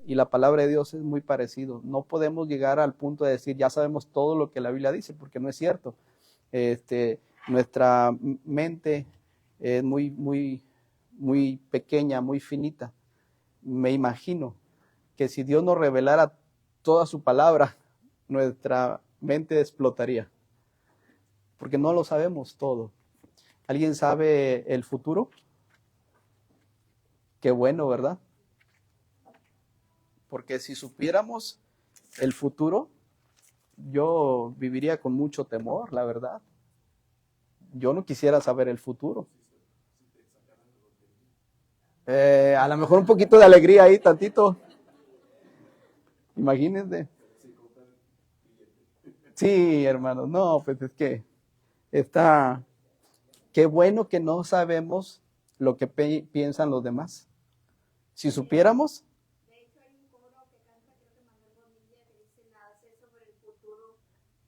y la palabra de Dios es muy parecido. No podemos llegar al punto de decir ya sabemos todo lo que la Biblia dice, porque no es cierto. Nuestra mente es muy pequeña, muy finita. Me imagino que si Dios nos revelara toda su palabra, nuestra mente explotaría, porque no lo sabemos todo. ¿Alguien sabe el futuro? Qué bueno, ¿verdad? Porque si supiéramos el futuro, yo viviría con mucho temor, la verdad. Yo no quisiera saber el futuro. A lo mejor un poquito de alegría ahí, tantito. Imagínense. Sí, hermanos, no, pues es que está, qué bueno que no sabemos lo que piensan los demás. Si supiéramos. De hecho, hay un coro que canta, creo que Manuel Bonilla, que dice: nada sé sobre el futuro,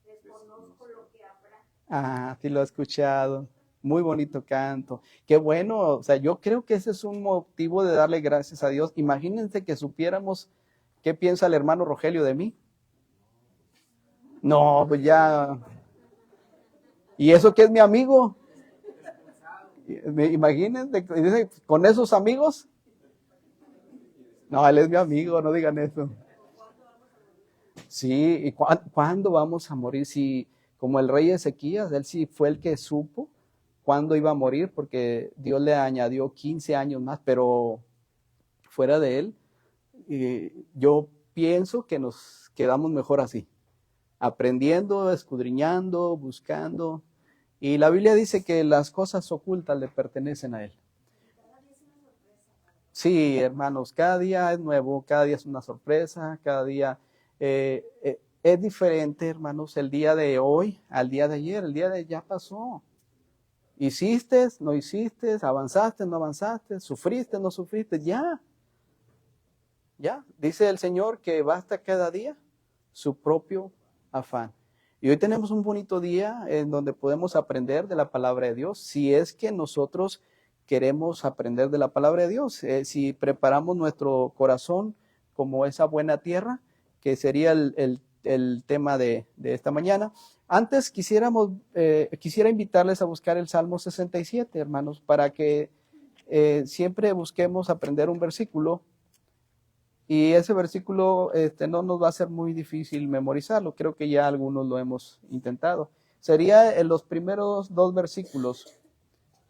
desconozco lo que habrá. Ah, sí lo he escuchado. Muy bonito canto. Qué bueno, o sea, yo creo que ese es un motivo de darle gracias a Dios. Imagínense que supiéramos qué piensa el hermano Rogelio de mí. No, pues ya. ¿Y eso que es mi amigo? Imagínense, dice, con esos amigos. No, él es mi amigo, no digan eso. Sí, ¿y cuándo vamos a morir? Si, como el rey Ezequías, él sí fue el que supo cuándo iba a morir, porque Dios le añadió 15 años más, pero fuera de él, yo pienso que nos quedamos mejor así, aprendiendo, escudriñando, buscando. Y la Biblia dice que las cosas ocultas le pertenecen a él. Sí, hermanos, cada día es nuevo, cada día es una sorpresa, cada día es diferente, hermanos, el día de hoy al día de ayer, el día de ya pasó. Hiciste, no hiciste, avanzaste, no avanzaste, sufriste, no sufriste, ya. Dice el Señor que basta cada día su propio afán. Y hoy tenemos un bonito día en donde podemos aprender de la palabra de Dios, si es que nosotros queremos aprender de la palabra de Dios, si preparamos nuestro corazón como esa buena tierra, que sería el tema de esta mañana. Antes quisiera invitarles a buscar el Salmo 67, hermanos, para que siempre busquemos aprender un versículo. Y ese versículo no nos va a ser muy difícil memorizarlo. Creo que ya algunos lo hemos intentado. Sería en los primeros dos versículos.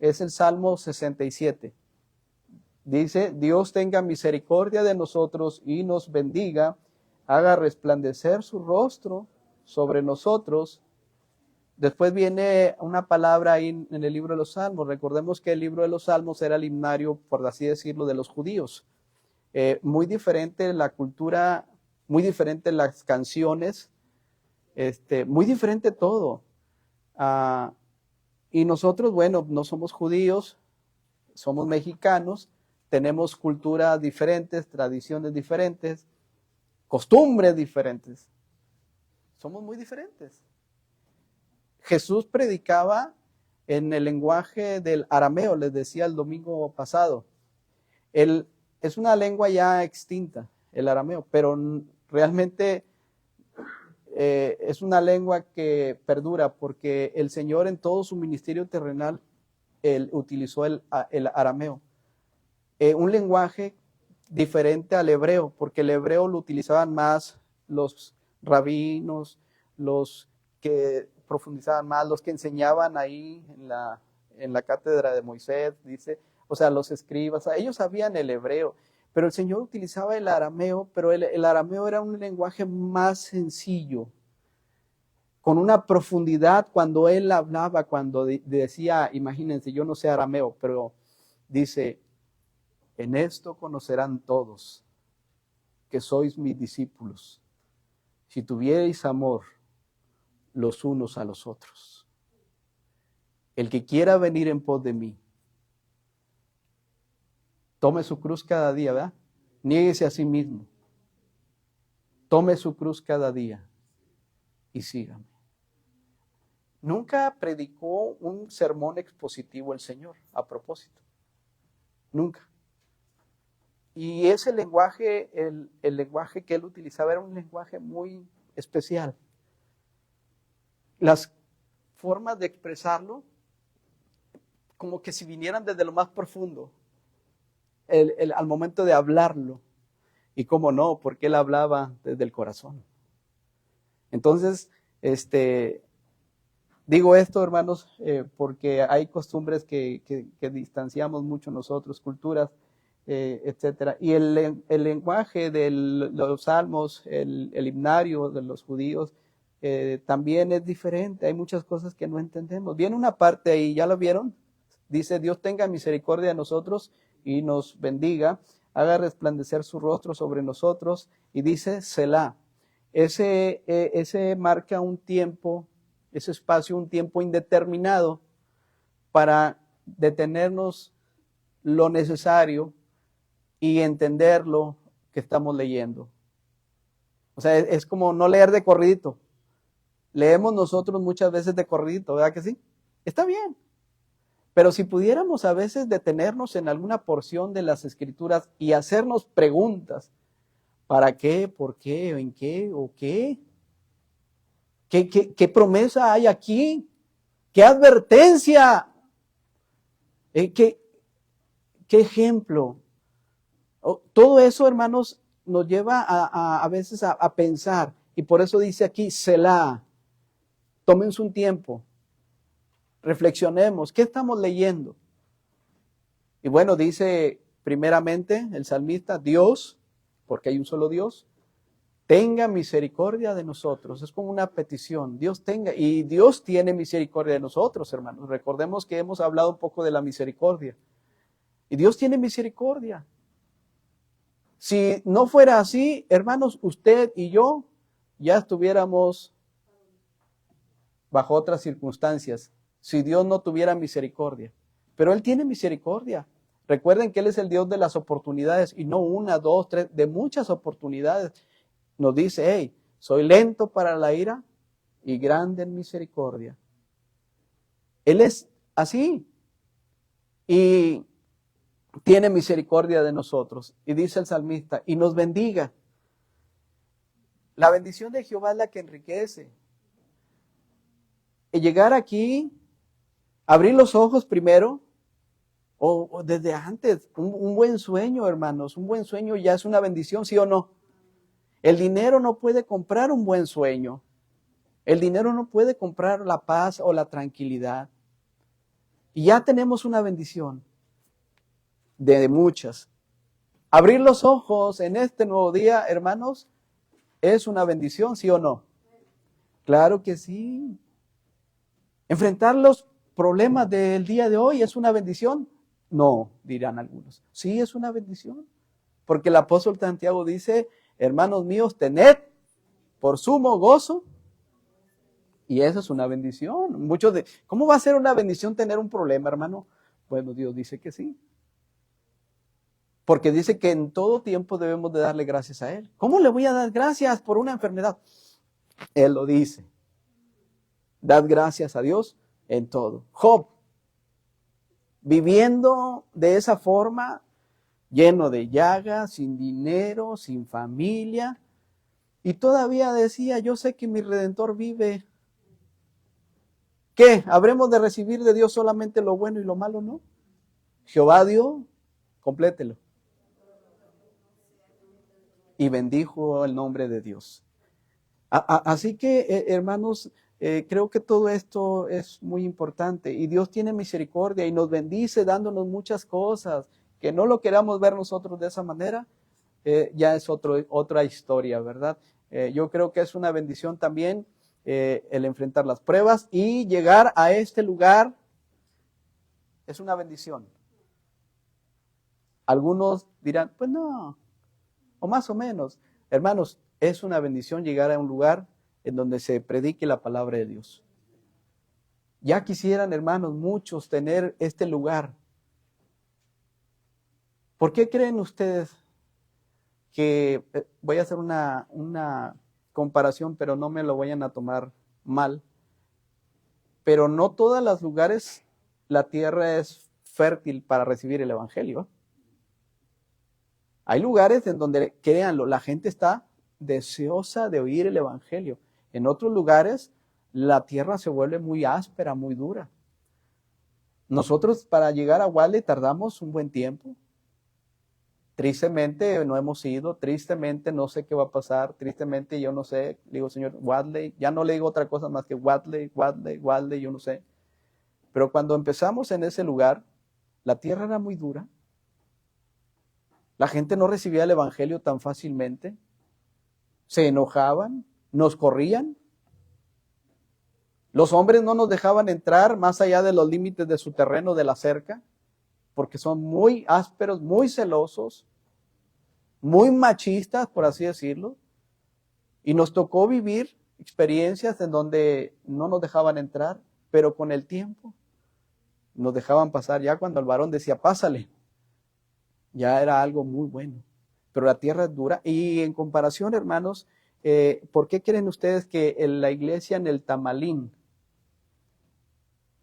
Es el Salmo 67. Dice: Dios tenga misericordia de nosotros y nos bendiga, haga resplandecer su rostro sobre nosotros. Después viene una palabra ahí en el libro de los Salmos. Recordemos que el libro de los Salmos era el himnario, por así decirlo, de los judíos. Muy diferente la cultura, muy diferente las canciones, muy diferente todo. Y nosotros, bueno, no somos judíos, somos mexicanos, tenemos culturas diferentes, tradiciones diferentes, costumbres diferentes. Somos muy diferentes. Jesús predicaba en el lenguaje del arameo, les decía el domingo pasado. Es una lengua ya extinta, el arameo, pero realmente es una lengua que perdura porque el Señor en todo su ministerio terrenal él utilizó el arameo. Un lenguaje diferente al hebreo, porque el hebreo lo utilizaban más los rabinos, los que profundizaban más, los que enseñaban ahí en la cátedra de Moisés, dice, o sea, los escribas, ellos sabían el hebreo, pero el Señor utilizaba el arameo, pero el arameo era un lenguaje más sencillo, con una profundidad cuando él hablaba, cuando decía, imagínense, yo no sé arameo, pero dice: en esto conocerán todos que sois mis discípulos, si tuvierais amor los unos a los otros. El que quiera venir en pos de mí, tome su cruz cada día, ¿verdad? Niéguese a sí mismo. Tome su cruz cada día y sígame. Nunca predicó un sermón expositivo el Señor, a propósito. Nunca. y ese lenguaje, el lenguaje que él utilizaba era un lenguaje muy especial. Las formas de expresarlo, como que si vinieran desde lo más profundo, al momento de hablarlo. Y cómo no, porque él hablaba desde el corazón. Entonces, digo esto, hermanos, porque hay costumbres que distanciamos mucho nosotros, culturas, etcétera. Y el lenguaje de los salmos, el himnario de los judíos, también es diferente. Hay muchas cosas que no entendemos. Viene una parte ahí, ¿ya lo vieron? Dice, Dios tenga misericordia de nosotros y nos bendiga, haga resplandecer su rostro sobre nosotros, y dice Selah. Ese marca un tiempo, ese espacio, un tiempo indeterminado para detenernos lo necesario y entender lo que estamos leyendo. O sea, es como no leer de corridito. Leemos nosotros muchas veces de corridito, ¿verdad que sí? Está bien. Pero si pudiéramos a veces detenernos en alguna porción de las Escrituras y hacernos preguntas, ¿para qué? ¿Por qué? ¿En qué? ¿O qué? ¿Qué promesa hay aquí? ¿Qué advertencia? ¿Qué ejemplo? Todo eso, hermanos, nos lleva a veces a pensar. Y por eso dice aquí, Selah. Tómense un tiempo. Reflexionemos. ¿Qué estamos leyendo? Y bueno, dice primeramente el salmista, Dios, porque hay un solo Dios, tenga misericordia de nosotros. Es como una petición. Dios tenga, y Dios tiene misericordia de nosotros, hermanos. Recordemos que hemos hablado un poco de la misericordia. Y Dios tiene misericordia. Si no fuera así, hermanos, usted y yo ya estuviéramos bajo otras circunstancias. Si Dios no tuviera misericordia. Pero Él tiene misericordia. Recuerden que Él es el Dios de las oportunidades, y no una, dos, tres, de muchas oportunidades. Nos dice, hey, soy lento para la ira y grande en misericordia. Él es así. Y tiene misericordia de nosotros. Y dice el salmista, y nos bendiga. La bendición de Jehová es la que enriquece. Y llegar aquí, abrir los ojos primero, o desde antes, un buen sueño, hermanos, un buen sueño ya es una bendición, ¿sí o no? El dinero no puede comprar un buen sueño. El dinero no puede comprar la paz o la tranquilidad. Y ya tenemos una bendición de muchas. Abrir los ojos en este nuevo día, hermanos, es una bendición, ¿sí o no? Claro que sí. Enfrentar los problemas del día de hoy es una bendición. No, dirán algunos. Sí, es una bendición. Porque el apóstol Santiago dice, hermanos míos, tened por sumo gozo. Y eso es una bendición. ¿Cómo va a ser una bendición tener un problema, hermano? Bueno, Dios dice que sí. Porque dice que en todo tiempo debemos de darle gracias a Él. ¿Cómo le voy a dar gracias por una enfermedad? Él lo dice. Dad gracias a Dios en todo. Job, viviendo de esa forma, lleno de llagas, sin dinero, sin familia, y todavía decía, yo sé que mi Redentor vive. ¿Qué? ¿Habremos de recibir de Dios solamente lo bueno y lo malo, no? Jehová dio, complételo. Y bendijo el nombre de Dios. Así que, hermanos, creo que todo esto es muy importante. Y Dios tiene misericordia y nos bendice dándonos muchas cosas. Que no lo queramos ver nosotros de esa manera, ya es otra historia, ¿verdad? Yo creo que es una bendición también el enfrentar las pruebas y llegar a este lugar. Es una bendición. Algunos dirán, pues no, o más o menos. Hermanos, es una bendición llegar a un lugar en donde se predique la palabra de Dios. Ya quisieran, hermanos, muchos tener este lugar. ¿Por qué creen ustedes que, voy a hacer una comparación, pero no me lo vayan a tomar mal, pero no todos los lugares la tierra es fértil para recibir el evangelio? Hay lugares en donde, créanlo, la gente está deseosa de oír el evangelio. En otros lugares, la tierra se vuelve muy áspera, muy dura. Nosotros para llegar a Wadley tardamos un buen tiempo. Tristemente no hemos ido, tristemente no sé qué va a pasar, tristemente yo no sé. Le digo, Señor, Wadley, ya no le digo otra cosa más que Wadley, yo no sé. Pero cuando empezamos en ese lugar, la tierra era muy dura. La gente no recibía el evangelio tan fácilmente. Se enojaban, nos corrían. Los hombres no nos dejaban entrar más allá de los límites de su terreno, de la cerca, porque son muy ásperos, muy celosos, muy machistas, por así decirlo. Y nos tocó vivir experiencias en donde no nos dejaban entrar, pero con el tiempo nos dejaban pasar. Ya cuando el varón decía, pásale, ya era algo muy bueno. Pero la tierra es dura. Y en comparación, hermanos, ¿por qué creen ustedes que la iglesia en el Tamalín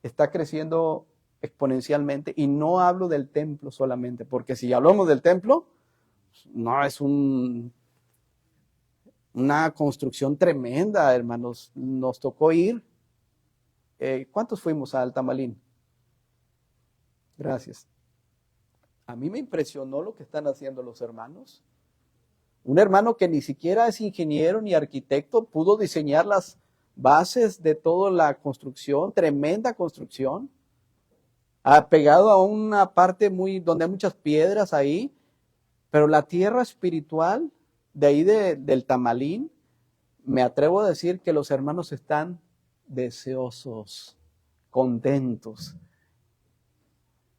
está creciendo exponencialmente? Y no hablo del templo solamente, porque si hablamos del templo, no, es una construcción tremenda, hermanos. Nos tocó ir. ¿Cuántos fuimos al Tamalín? Gracias. A mí me impresionó lo que están haciendo los hermanos. Un hermano que ni siquiera es ingeniero ni arquitecto pudo diseñar las bases de toda la construcción, tremenda construcción, pegado a una parte donde hay muchas piedras ahí, pero la tierra espiritual de ahí del Tamalín, me atrevo a decir que los hermanos están deseosos, contentos.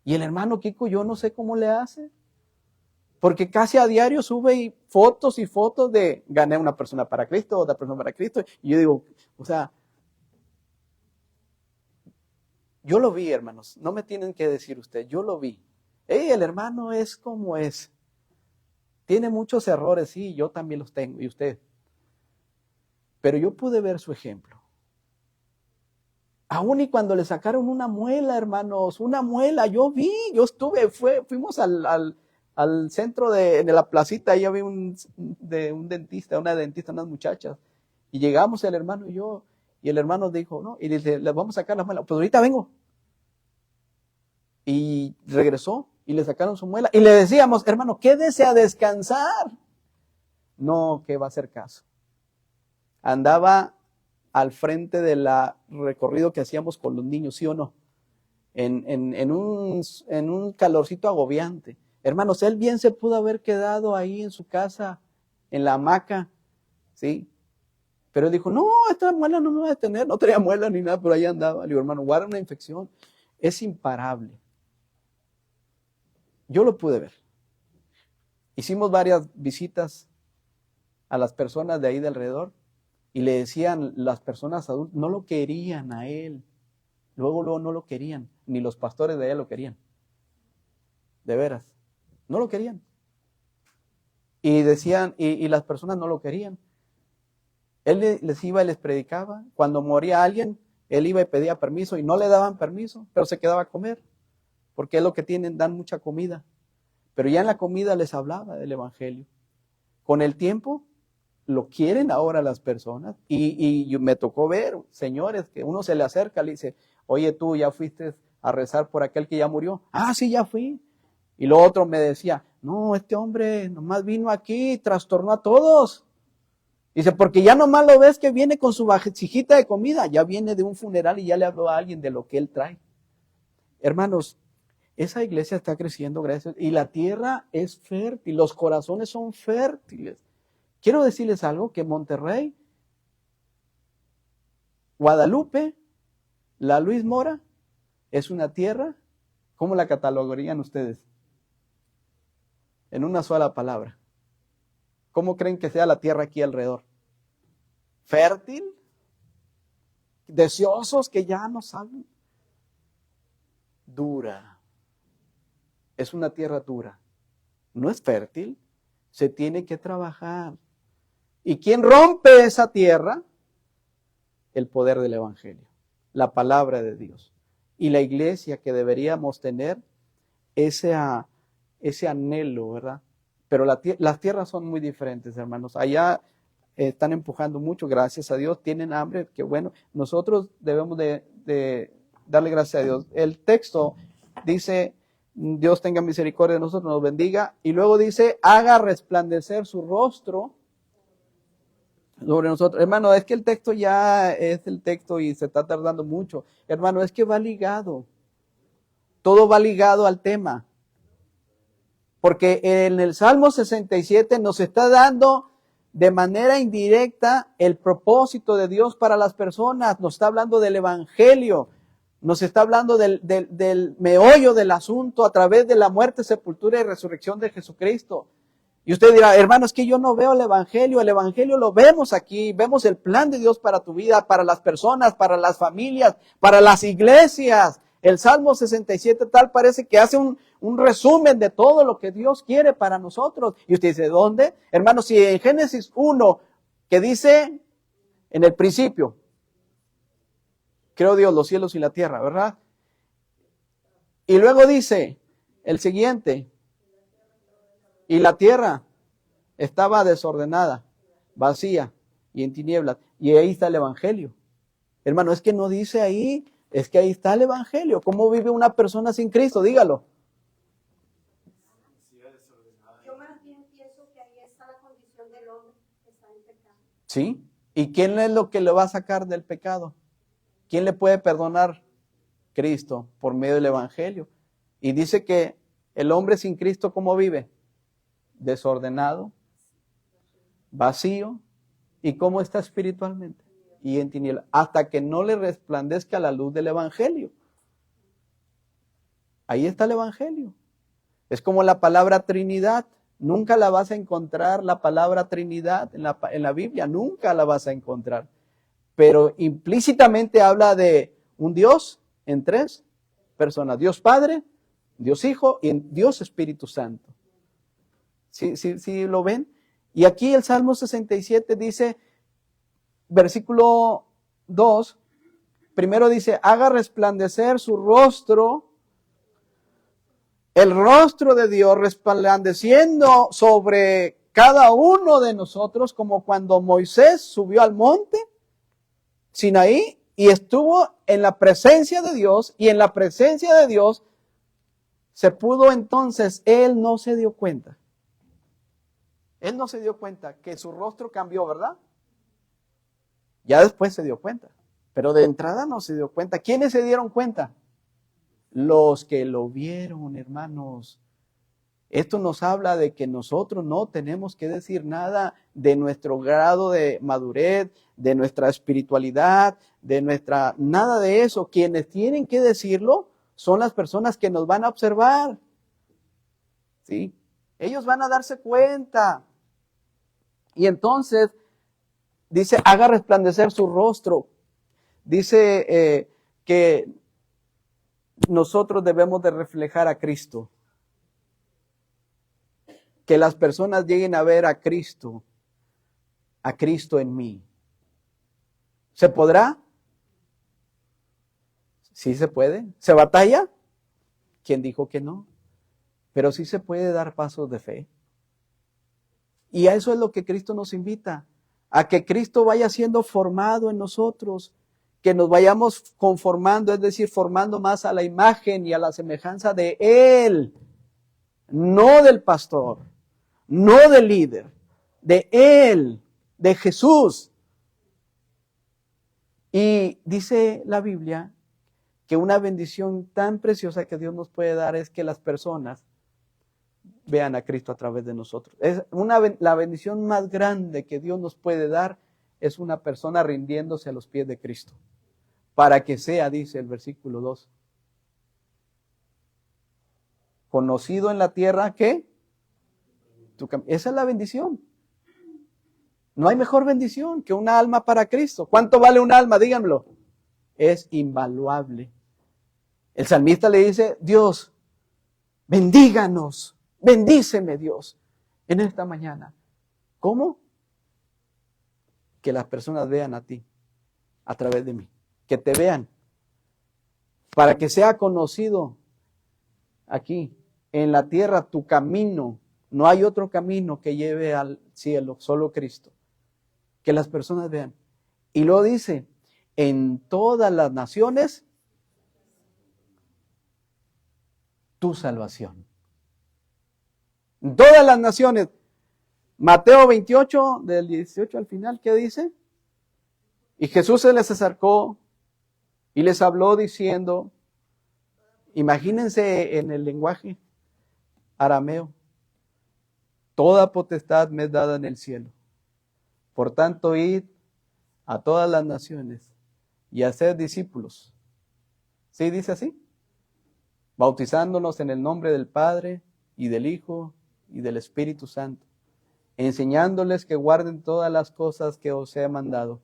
Y el hermano Kiko, yo no sé cómo le hace, porque casi a diario sube fotos y fotos de gané una persona para Cristo, otra persona para Cristo. Y yo digo, o sea, yo lo vi, hermanos, no me tienen que decir usted, yo lo vi. El hermano es como es. Tiene muchos errores, sí, yo también los tengo, y usted. Pero yo pude ver su ejemplo. Aún y cuando le sacaron una muela, hermanos, una muela, yo estuve, fuimos al centro de la placita, ahí había un dentista, una dentista, unas muchachas, y llegamos el hermano y yo, y el hermano dijo, no, y dice, le vamos a sacar la muela, pues ahorita vengo. Y regresó, y le sacaron su muela, y le decíamos, hermano, quédese a descansar. No, que va a hacer caso. Andaba al frente del recorrido que hacíamos con los niños, ¿sí o no? En un calorcito agobiante. Hermanos, él bien se pudo haber quedado ahí en su casa, en la hamaca, ¿sí? Pero él dijo, no, esta muela no me va a detener, no tenía muela ni nada, pero ahí andaba. Le digo, hermano, guarda una infección, es imparable. Yo lo pude ver. Hicimos varias visitas a las personas de ahí de alrededor y le decían, las personas adultas no lo querían a él. Luego no lo querían, ni los pastores de allá lo querían. De veras, no lo querían. Y decían, y las personas no lo querían. Él les iba y les predicaba. Cuando moría alguien, él iba y pedía permiso y no le daban permiso, pero se quedaba a comer. Porque es lo que tienen, dan mucha comida. Pero ya en la comida les hablaba del evangelio. Con el tiempo, lo quieren ahora las personas. Y me tocó ver, señores, que uno se le acerca, le dice, oye, tú ya fuiste a rezar por aquel que ya murió. Ah, sí, ya fui. Y lo otro me decía, no, este hombre nomás vino aquí y trastornó a todos. Dice, porque ya nomás lo ves que viene con su vasijita de comida, ya viene de un funeral y ya le habló a alguien de lo que él trae. Hermanos, esa iglesia está creciendo, gracias, y la tierra es fértil, los corazones son fértiles. Quiero decirles algo, que Monterrey, Guadalupe, la Luis Mora, es una tierra, ¿cómo la catalogarían ustedes? En una sola palabra. ¿Cómo creen que sea la tierra aquí alrededor? ¿Fértil? ¿Deseosos que ya no saben? Dura. Es una tierra dura. No es fértil. Se tiene que trabajar. ¿Y quién rompe esa tierra? El poder del evangelio. La palabra de Dios. Y la iglesia que deberíamos tener ese anhelo, ¿verdad? Pero las tierras son muy diferentes, hermanos. Allá están empujando mucho, gracias a Dios, tienen hambre, que bueno, nosotros debemos de darle gracias a Dios. El texto dice, Dios tenga misericordia de nosotros, nos bendiga, y luego dice, haga resplandecer su rostro sobre nosotros. Hermano, es que el texto ya es el texto y se está tardando mucho. Hermano, es que va ligado. Todo va ligado al tema. Porque en el Salmo 67 nos está dando de manera indirecta el propósito de Dios para las personas. Nos está hablando del Evangelio. Nos está hablando del meollo del asunto a través de la muerte, sepultura y resurrección de Jesucristo. Y usted dirá, hermano, es que yo no veo el Evangelio lo vemos aquí, vemos el plan de Dios para tu vida, para las personas, para las familias, para las iglesias. El Salmo 67 tal parece que hace un resumen de todo lo que Dios quiere para nosotros. Y usted dice, ¿dónde? Hermano, si en Génesis 1, que dice en el principio, creó Dios los cielos y la tierra, ¿verdad? Y luego dice el siguiente, y la tierra estaba desordenada, vacía y en tinieblas. Y ahí está el Evangelio. Hermano, es que no dice ahí, es que ahí está el Evangelio. ¿Cómo vive una persona sin Cristo? Dígalo. Yo más bien pienso que ahí está la condición del hombre que está en pecado. ¿Sí? ¿Y quién es lo que le va a sacar del pecado? ¿Quién le puede perdonar? Cristo, por medio del Evangelio. Y dice que el hombre sin Cristo, ¿cómo vive? Desordenado, vacío. ¿Y cómo está espiritualmente? Y en tinieblas, hasta que no le resplandezca la luz del Evangelio. Ahí está el Evangelio. Es como la palabra Trinidad. Nunca la vas a encontrar, la palabra Trinidad en la Biblia. Nunca la vas a encontrar. Pero implícitamente habla de un Dios en tres personas. Dios Padre, Dios Hijo y Dios Espíritu Santo. ¿Sí lo ven? Y aquí el Salmo 67 dice, versículo 2, primero dice, haga resplandecer su rostro, el rostro de Dios resplandeciendo sobre cada uno de nosotros, como cuando Moisés subió al monte Sinaí y estuvo en la presencia de Dios, y en la presencia de Dios se pudo entonces, él no se dio cuenta. Él no se dio cuenta que su rostro cambió, ¿verdad? Ya después se dio cuenta, pero de entrada no se dio cuenta. ¿Quiénes se dieron cuenta? Los que lo vieron, hermanos. Esto nos habla de que nosotros no tenemos que decir nada de nuestro grado de madurez, de nuestra espiritualidad, nada de eso. Quienes tienen que decirlo son las personas que nos van a observar. ¿Sí? Ellos van a darse cuenta. Y entonces, dice, haga resplandecer su rostro. Dice que nosotros debemos de reflejar a Cristo. Que las personas lleguen a ver a Cristo en mí. ¿Se podrá? Sí se puede. ¿Se batalla? ¿Quién dijo que no? Pero sí se puede dar pasos de fe. Y a eso es lo que Cristo nos invita, a que Cristo vaya siendo formado en nosotros, que nos vayamos conformando, es decir, formando más a la imagen y a la semejanza de Él, no del pastor, no del líder, de Él, de Jesús. Y dice la Biblia que una bendición tan preciosa que Dios nos puede dar es que las personas vean a Cristo a través de nosotros. La bendición más grande que Dios nos puede dar es una persona rindiéndose a los pies de Cristo. Para que sea, dice el versículo 2, conocido en la tierra, ¿qué? Esa es la bendición. No hay mejor bendición que una alma para Cristo. ¿Cuánto vale un alma? Díganmelo. Es invaluable. El salmista le dice, Dios, bendíganos. Bendíceme, Dios, en esta mañana. ¿Cómo? Que las personas vean a ti a través de mí. Que te vean. Para que sea conocido aquí, en la tierra, tu camino, No hay otro camino que lleve al cielo, solo Cristo. Que las personas vean. Y luego dice, en todas las naciones, tu salvación. En todas las naciones. Mateo 28, del 18 al final, ¿qué dice? Y Jesús se les acercó y les habló diciendo, imagínense en el lenguaje arameo, toda potestad me es dada en el cielo. Por tanto, id a todas las naciones y haced discípulos. ¿Sí dice así? Bautizándolos en el nombre del Padre y del Hijo y del Espíritu Santo, enseñándoles que guarden todas las cosas que os he mandado.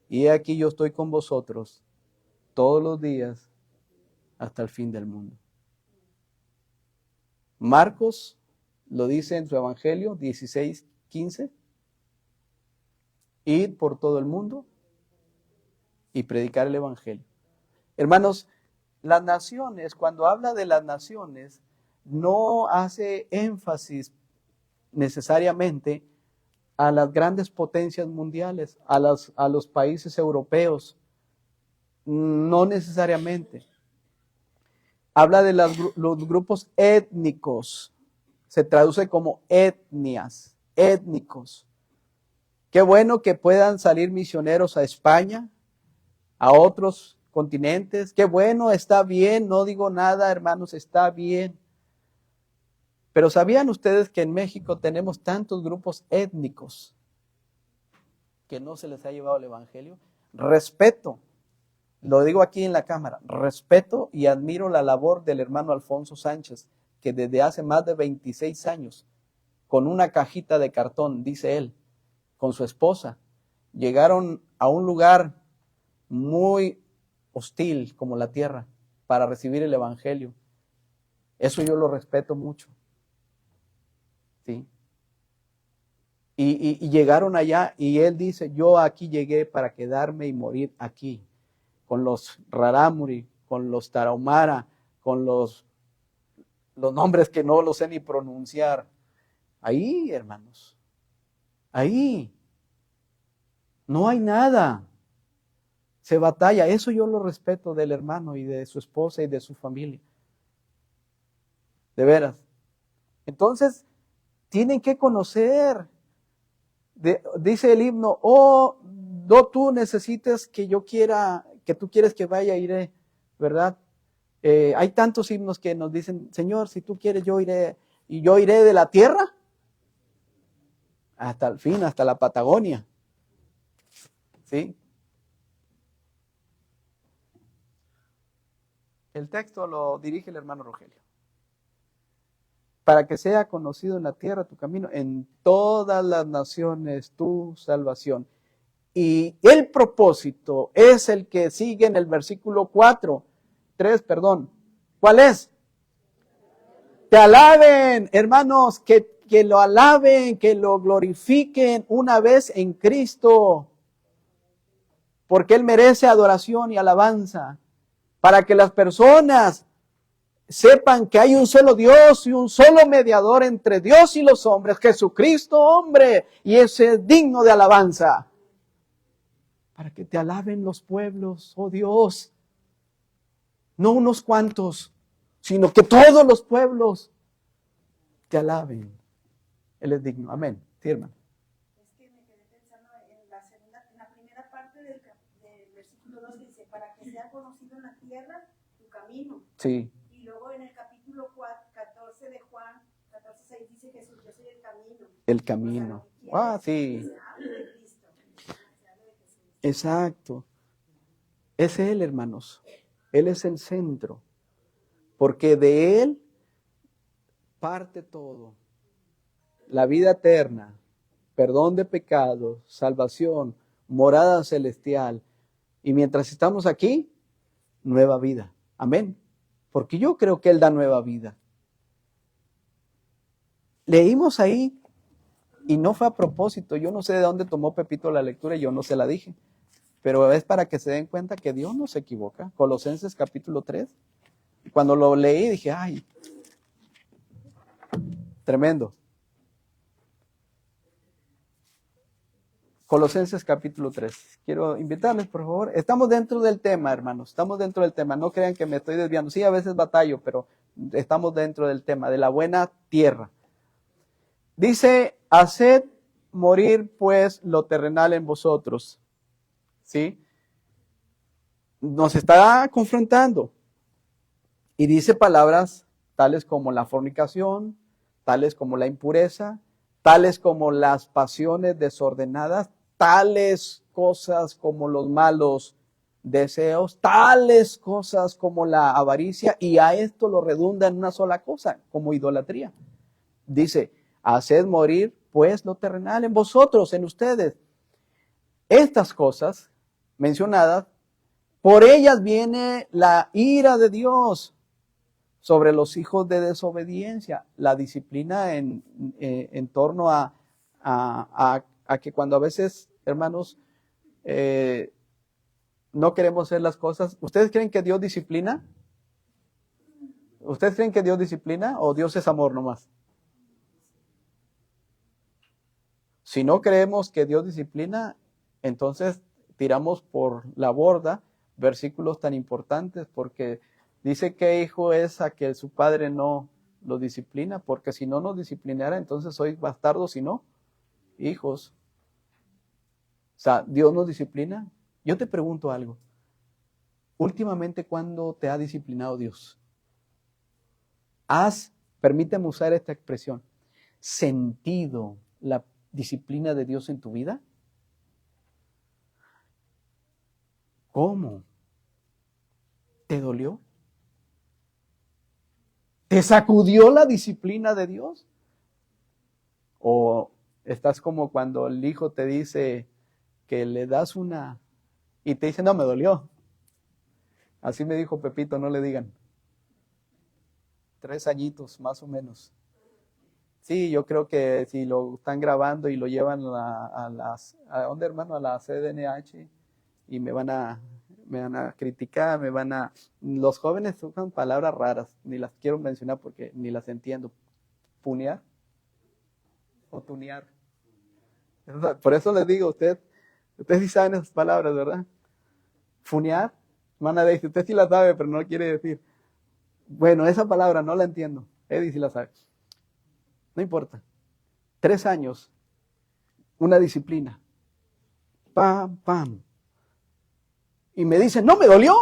Y he aquí yo estoy con vosotros todos los días hasta el fin del mundo. Marcos lo dice en su Evangelio 16:15. Id por todo el mundo y predicar el Evangelio. Hermanos, las naciones, cuando habla de las naciones, no hace énfasis necesariamente a las grandes potencias mundiales, a los países europeos. No necesariamente. Habla de los grupos étnicos. Se traduce como etnias, étnicos. Qué bueno que puedan salir misioneros a España, a otros continentes. Qué bueno, está bien, no digo nada, hermanos, está bien. Pero ¿sabían ustedes que en México tenemos tantos grupos étnicos que no se les ha llevado el Evangelio? Respeto, lo digo aquí en la cámara, respeto y admiro la labor del hermano Alfonso Sánchez, que desde hace más de 26 años, con una cajita de cartón, dice él, con su esposa, llegaron a un lugar muy hostil como la tierra para recibir el Evangelio. Eso yo lo respeto mucho. ¿Sí? Y llegaron allá y él dice, yo aquí llegué para quedarme y morir aquí, con los Rarámuri, con los Tarahumara, con los nombres que no los sé ni pronunciar. Ahí, hermanos, ahí no hay nada. Se batalla. Eso yo lo respeto del hermano y de su esposa y de su familia. De veras. Entonces, tienen que conocer. Dice el himno, no tú necesitas que yo quiera, que tú quieres que vaya, iré, ¿verdad? Hay tantos himnos que nos dicen, Señor, si tú quieres yo iré, y yo iré de la tierra hasta el fin, hasta la Patagonia. ¿Sí? El texto lo dirige el hermano Rogelio. Para que sea conocido en la tierra tu camino, en todas las naciones tu salvación. Y el propósito es el que sigue en el versículo 3. ¿Cuál es? Te alaben, hermanos, que lo alaben, que lo glorifiquen una vez en Cristo. Porque Él merece adoración y alabanza. Para que las personas sepan que hay un solo Dios y un solo mediador entre Dios y los hombres, Jesucristo hombre, y ese es digno de alabanza. Para que te alaben los pueblos, oh Dios, no unos cuantos, sino que todos los pueblos te alaben. Él es digno. Amén. Sí, hermano. Es que me quedé pensando en la primera parte del versículo 2 dice, para que sea conocido en la tierra tu camino. Sí. Y luego en el capítulo 14 de Juan, 14:6 dice Jesús, yo soy el camino. El camino. Sí. Se habla de Cristo, se habla de Jesús. Exacto. Es Él, hermanos. Él es el centro. Porque de Él parte todo. La vida eterna, perdón de pecados, salvación, morada celestial. Y mientras estamos aquí, nueva vida. Amén. Porque yo creo que Él da nueva vida. Leímos ahí, y no fue a propósito, yo no sé de dónde tomó Pepito la lectura y yo no se la dije, pero es para que se den cuenta que Dios no se equivoca. Colosenses capítulo 3, cuando lo leí dije, ay, tremendo. Colosenses capítulo 3. Quiero invitarles, por favor. Estamos dentro del tema, hermanos. Estamos dentro del tema. No crean que me estoy desviando. Sí, a veces batallo, pero estamos dentro del tema, de la buena tierra. Dice, haced morir pues lo terrenal en vosotros. ¿Sí? Nos está confrontando. Y dice palabras tales como la fornicación, tales como la impureza, tales como las pasiones desordenadas, tales cosas como los malos deseos, tales cosas como la avaricia, y a esto lo redunda en una sola cosa, como idolatría. Dice, haced morir pues lo terrenal en vosotros, en ustedes. Estas cosas mencionadas, por ellas viene la ira de Dios sobre los hijos de desobediencia, la disciplina en torno a que cuando a veces, hermanos, no queremos hacer las cosas. ¿Ustedes creen que Dios disciplina? ¿Ustedes creen que Dios disciplina o Dios es amor nomás? Si no creemos que Dios disciplina, entonces tiramos por la borda versículos tan importantes, porque dice que hijo es a que su padre no lo disciplina, porque si no nos disciplinara, entonces sois bastardos y no hijos. O sea, Dios nos disciplina. Yo te pregunto algo. Últimamente, ¿cuándo te ha disciplinado Dios? Permíteme usar esta expresión, sentido la disciplina de Dios en tu vida? ¿Cómo? ¿Te dolió? ¿Te sacudió la disciplina de Dios? ¿O estás como cuando el hijo te dice que le das una y te dice, no, me dolió? Así me dijo Pepito, no le digan. 3 añitos, más o menos. Sí, yo creo que si lo están grabando y lo llevan ¿a dónde, hermano? A la CDNH y me van a criticar, los jóvenes usan palabras raras, ni las quiero mencionar porque ni las entiendo. ¿Punear? ¿O tunear? Por eso les digo, ustedes sí saben esas palabras, ¿verdad? ¿Funear? Hermana Daisy, usted sí la sabe, pero no quiere decir. Bueno, esa palabra no la entiendo. Eddie sí la sabe. No importa. 3 años, una disciplina. Pam, pam. Y me dice, ¿no me dolió?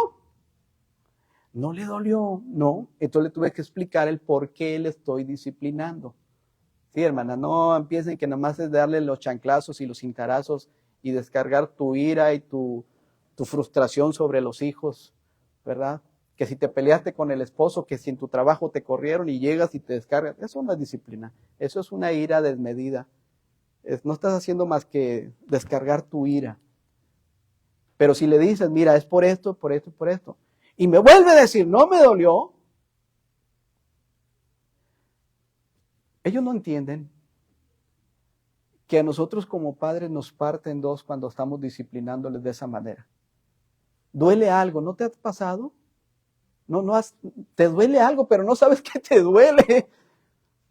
No le dolió, no. Entonces le tuve que explicar el por qué le estoy disciplinando. Sí, hermana, no empiecen que nada más es darle los chanclazos y los cintarazos y descargar tu ira y tu frustración sobre los hijos, ¿verdad? Que si te peleaste con el esposo, que si en tu trabajo te corrieron y llegas y te descargas, eso no es disciplina, eso es una ira desmedida. No estás haciendo más que descargar tu ira. Pero si le dices, mira, es por esto, por esto, por esto, y me vuelve a decir, no me dolió, ellos no entienden que a nosotros como padres nos parte en dos cuando estamos disciplinándoles de esa manera. Duele algo, ¿no te ha pasado? Te duele algo, pero no sabes qué te duele.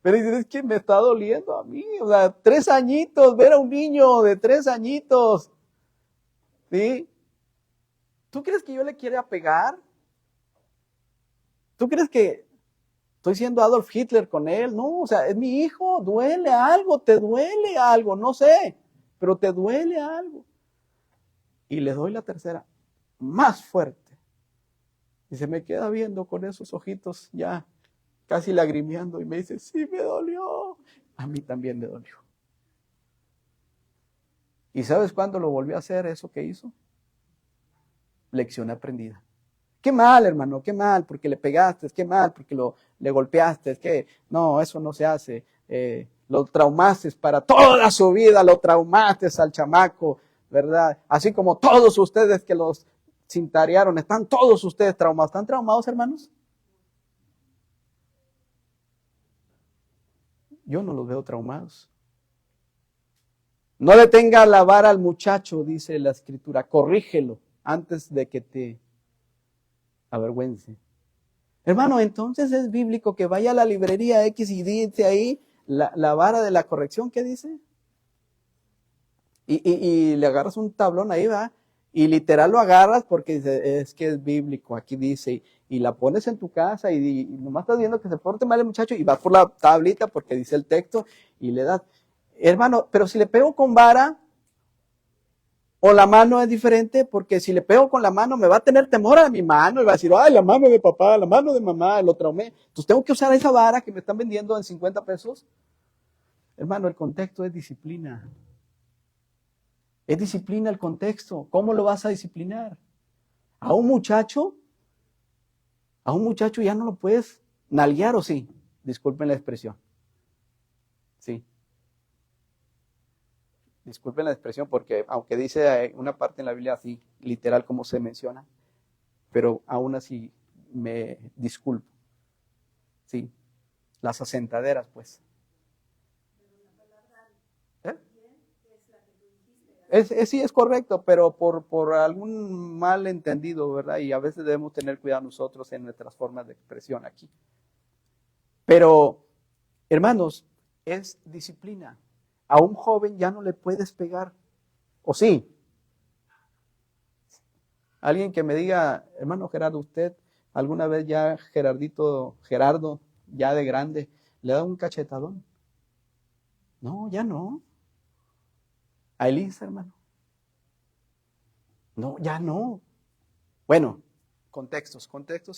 Pero dices, es que me está doliendo a mí. O sea, 3 añitos, ver a un niño de 3 añitos. ¿Sí? ¿Tú crees que yo le quiera pegar? ¿Tú crees que estoy siendo Adolf Hitler con él? No, o sea, es mi hijo, duele algo, te duele algo, no sé, pero te duele algo. Y le doy la tercera, más fuerte. Y se me queda viendo con esos ojitos ya casi lagrimeando y me dice, sí me dolió. A mí también me dolió. ¿Y sabes cuándo lo volvió a hacer eso que hizo? Lección aprendida. Qué mal, hermano, qué mal, porque le pegaste, qué mal, porque le golpeaste, es que no, eso no se hace. Lo traumaste para toda su vida, lo traumaste al chamaco, ¿verdad? Así como todos ustedes que los cintarearon, están todos ustedes traumados. ¿Están traumados, hermanos? Yo no los veo traumados. No le tenga la vara al muchacho, dice la escritura, corrígelo antes de que te avergüence. Hermano, entonces es bíblico que vaya a la librería X y dice ahí la vara de la corrección, ¿qué dice? Y le agarras un tablón ahí, ¿va? Y literal lo agarras porque dice, es que es bíblico, aquí dice, y la pones en tu casa y nomás estás viendo que se porte mal el muchacho y vas por la tablita porque dice el texto y le das, hermano, pero si le pego con vara o la mano es diferente, porque si le pego con la mano me va a tener temor a mi mano y va a decir, ay, la mano de papá, la mano de mamá, lo traumé. Entonces tengo que usar esa vara que me están vendiendo en 50 pesos. Hermano, el contexto es disciplina. Es disciplina el contexto. ¿Cómo lo vas a disciplinar? A un muchacho ya no lo puedes nalguear, ¿o sí? Disculpen la expresión. Sí. Disculpen la expresión porque aunque dice una parte en la Biblia así, literal como se menciona, pero aún así me disculpo. Sí. Las asentaderas, pues. Sí, es correcto, pero por algún mal entendido, ¿verdad? Y a veces debemos tener cuidado nosotros en nuestras formas de expresión aquí. Pero, hermanos, es disciplina. A un joven ya no le puedes pegar, ¿o sí? Alguien que me diga, hermano Gerardo, usted alguna vez ya Gerardo, ya de grande, le da un cachetadón. No, ya no. A Elisa, hermano. No, ya no. Bueno, contextos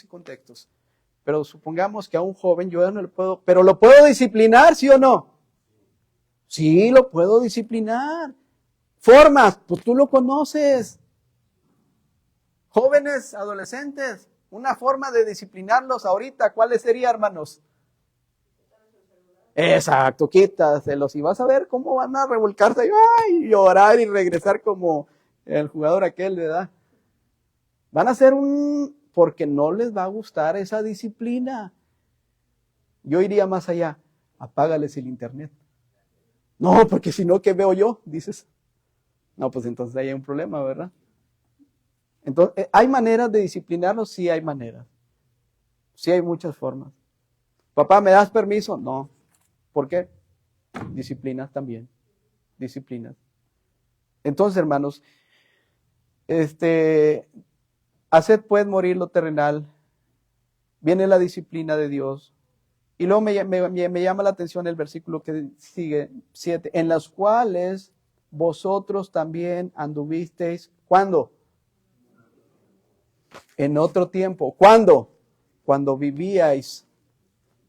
y contextos. Pero supongamos que a un joven yo ya no le puedo, pero lo puedo disciplinar, ¿sí o no? Sí, lo puedo disciplinar. Formas, pues tú lo conoces. Jóvenes, adolescentes, una forma de disciplinarlos ahorita, ¿cuál sería, hermanos? Exacto, quítaselos y vas a ver cómo van a revolcarse y llorar y regresar como el jugador aquel, ¿verdad? Van a ser porque no les va a gustar esa disciplina. Yo iría más allá, apágales el internet. No, porque si no, ¿qué veo yo? Dices. No, pues entonces ahí hay un problema, ¿verdad? Entonces, ¿hay maneras de disciplinarlos? Sí, hay maneras. Sí, hay muchas formas. Papá, ¿me das permiso? No. ¿Por qué? Disciplinas también. Disciplinas. Entonces, hermanos, haced pues morir lo terrenal. Viene la disciplina de Dios. Y luego me llama la atención el versículo que sigue, 7, en las cuales vosotros también anduvisteis. ¿Cuándo? En otro tiempo. ¿Cuándo? Cuando vivíais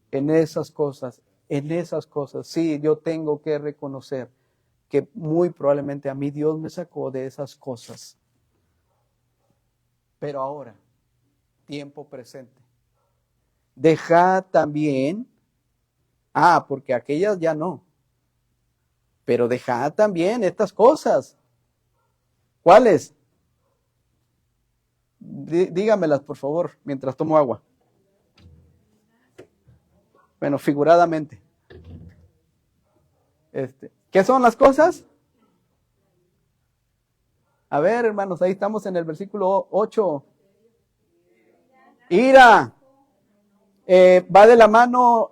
en esas cosas. En esas cosas. Sí, yo tengo que reconocer que muy probablemente a mí Dios me sacó de esas cosas. Pero ahora, tiempo presente. Dejad también, porque aquellas ya no, pero dejad también estas cosas. ¿Cuáles? Dígamelas, por favor, mientras tomo agua. Bueno, figuradamente. ¿Qué son las cosas? A ver, hermanos, ahí estamos en el versículo 8. Ira. Va de la mano,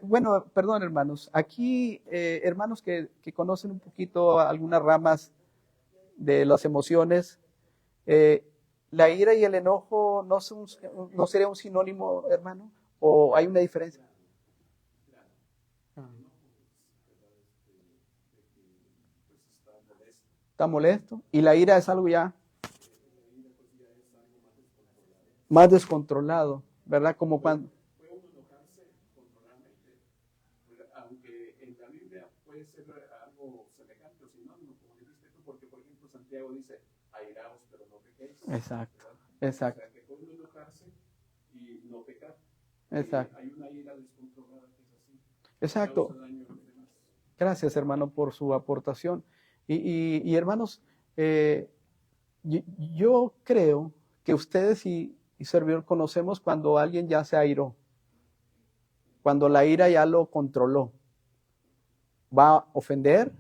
bueno, perdón, hermanos. Aquí, hermanos que conocen un poquito algunas ramas de las emociones, la ira y el enojo no sería un sinónimo, hermano, o hay una diferencia. Está molesto y la ira es algo ya más descontrolado, ¿verdad? Como cuando aunque en la Biblia puede ser algo semejante o sinónimo, como dijiste tú, porque por ejemplo Santiago dice, airaos pero no pequéis. Exacto, ¿verdad? exacto. O sea, que puede uno enojarse y no pecar. Exacto. Hay una ira descontrolada que es así. Exacto. Causa daño a los demás. Gracias, hermano, por su aportación. Y hermanos, yo creo que ustedes y servidor conocemos cuando alguien ya se airó, cuando la ira ya lo controló. Va a ofender,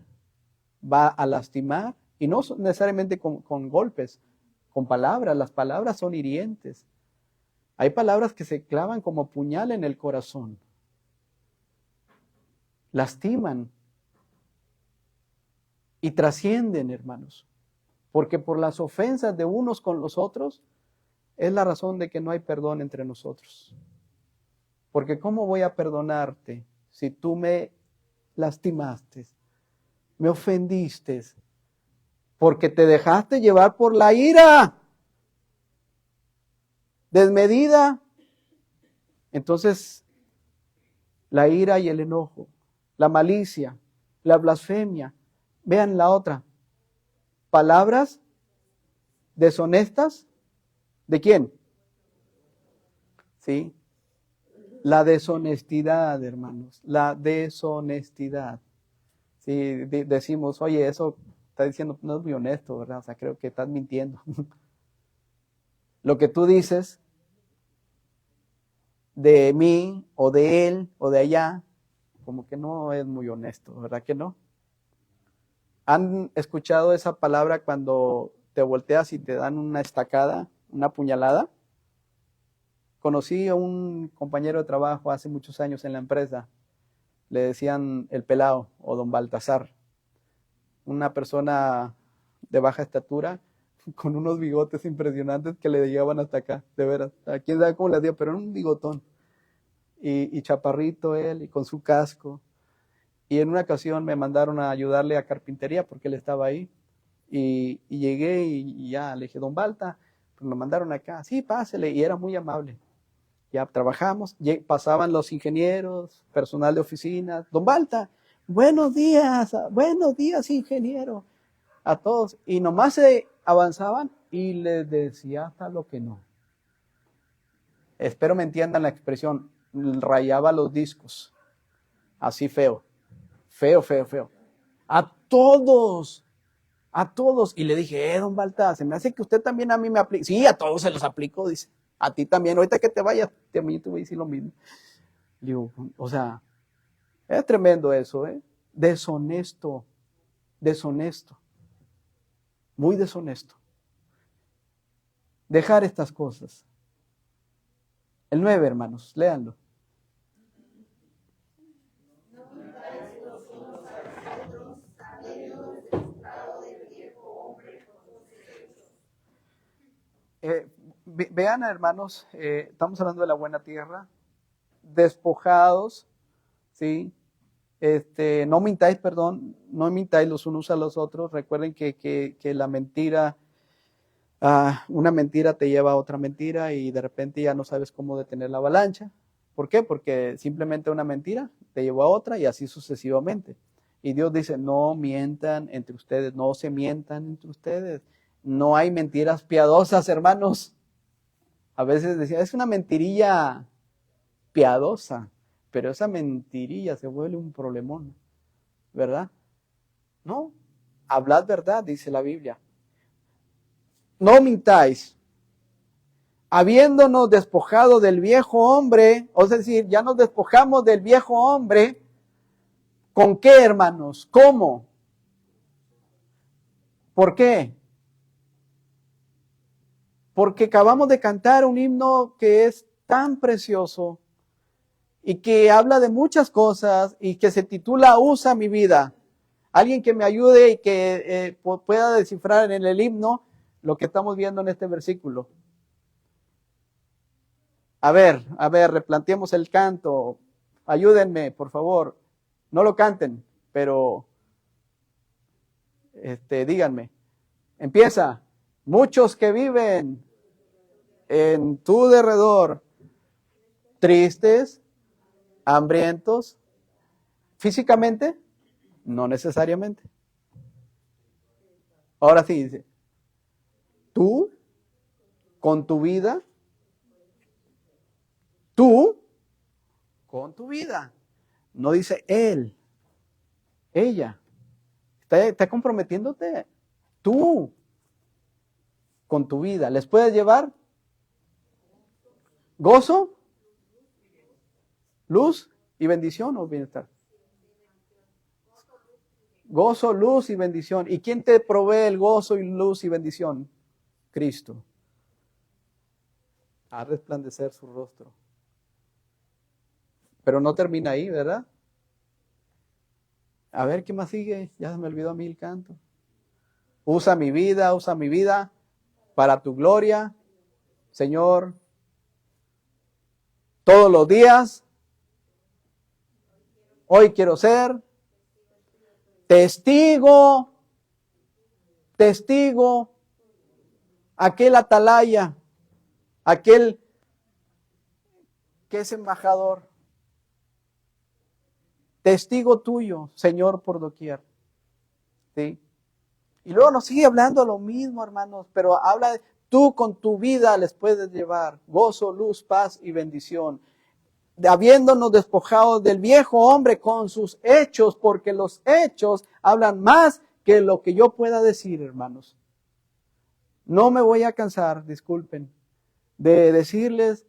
va a lastimar, y no necesariamente con golpes, con palabras. Las palabras son hirientes. Hay palabras que se clavan como puñal en el corazón. Lastiman. y trascienden, hermanos, porque por las ofensas de unos con los otros es la razón de que no hay perdón entre nosotros. Porque ¿cómo voy a perdonarte si tú me lastimaste, me ofendiste, porque te dejaste llevar por la ira desmedida? Entonces, la ira y el enojo, la malicia, la blasfemia. Vean la otra. Palabras deshonestas. ¿De quién? ¿Sí? La deshonestidad, hermanos. La deshonestidad. Sí, decimos, oye, eso está diciendo, no es muy honesto, ¿verdad? O sea, creo que estás mintiendo. Lo que tú dices de mí, o de él, o de allá, como que no es muy honesto, ¿verdad que no? ¿Han escuchado esa palabra cuando te volteas y te dan una estacada, una puñalada? Conocí a un compañero de trabajo hace muchos años en la empresa. Le decían el pelao o don Baltasar. Una persona de baja estatura con unos bigotes impresionantes que le llegaban hasta acá, de veras. ¿A quién sabe cómo le hacía? Pero era un bigotón. Y chaparrito él, y con su casco. Y en una ocasión me mandaron a ayudarle a carpintería porque él estaba ahí. Y llegué y ya le dije, don Balta, pues me mandaron acá. Sí, pásele. Y era muy amable. Ya trabajamos, pasaban los ingenieros, personal de oficinas. Don Balta, buenos días, ingeniero. A todos. Y nomás se avanzaban y les decía hasta lo que no. Espero me entiendan la expresión. Rayaba los discos. Así feo. Feo, feo, feo. A todos. A todos. Y le dije, don Balta, se me hace que usted también a mí me aplica. Sí, a todos se los aplico, dice. A ti también. Ahorita que te vayas, también te voy a decir lo mismo. Digo, o sea, es tremendo eso, ¿eh? Deshonesto. Deshonesto. Muy deshonesto. Dejar estas cosas. El 9, hermanos, léanlo. Vean, hermanos, estamos hablando de la buena tierra, despojados, ¿sí? No mintáis, perdón, no mintáis los unos a los otros. Recuerden que la mentira, una mentira te lleva a otra mentira y de repente ya no sabes cómo detener la avalancha. ¿Por qué? Porque simplemente una mentira te llevó a otra y así sucesivamente. Y Dios dice, no mientan entre ustedes, no se mientan entre ustedes. No hay mentiras piadosas, hermanos. A veces decía, es una mentirilla piadosa, pero esa mentirilla se vuelve un problemón, ¿verdad? No, hablad verdad, dice la Biblia. No mintáis. Habiéndonos despojado del viejo hombre, es decir, ya nos despojamos del viejo hombre, ¿con qué, hermanos? ¿Cómo? ¿Por qué? Porque acabamos de cantar un himno que es tan precioso y que habla de muchas cosas y que se titula Usa mi vida. Alguien que me ayude y que pueda descifrar en el himno lo que estamos viendo en este versículo. A ver, replanteemos el canto. Ayúdenme, por favor. No lo canten, pero díganme. Empieza. Muchos que viven en tu derredor, tristes, hambrientos, físicamente, no necesariamente. Ahora sí, dice, tú, con tu vida, tú, con tu vida. No dice él, ella. Está comprometiéndote. Tú, con tu vida. ¿Les puedes llevar gozo, luz y bendición o bienestar? Gozo, luz y bendición. ¿Y quién te provee el gozo y luz y bendición? Cristo. A resplandecer su rostro. Pero no termina ahí, ¿verdad? A ver, ¿qué más sigue? Ya se me olvidó a mí el canto. Usa mi vida para tu gloria, Señor. Todos los días, hoy quiero ser testigo, aquel atalaya, aquel que es embajador, testigo tuyo, Señor, por doquier. ¿Sí? Y luego nos sigue hablando lo mismo, hermanos, pero habla de tú con tu vida les puedes llevar gozo, luz, paz y bendición. Habiéndonos despojado del viejo hombre con sus hechos, porque los hechos hablan más que lo que yo pueda decir, hermanos. No me voy a cansar, disculpen, de decirles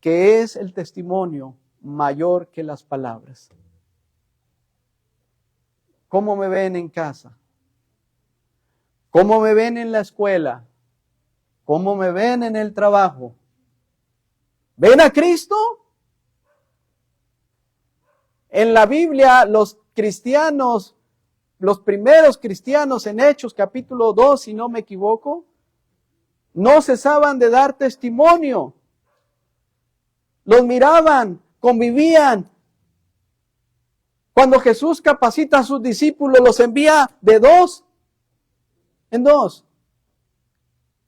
que es el testimonio mayor que las palabras. ¿Cómo me ven en casa? ¿Cómo me ven en la escuela? ¿Cómo me ven en el trabajo? ¿Ven a Cristo? En la Biblia, los cristianos, los primeros cristianos en Hechos capítulo 2, si no me equivoco, no cesaban de dar testimonio. Los miraban, convivían. Cuando Jesús capacita a sus discípulos, los envía de 2 en 2.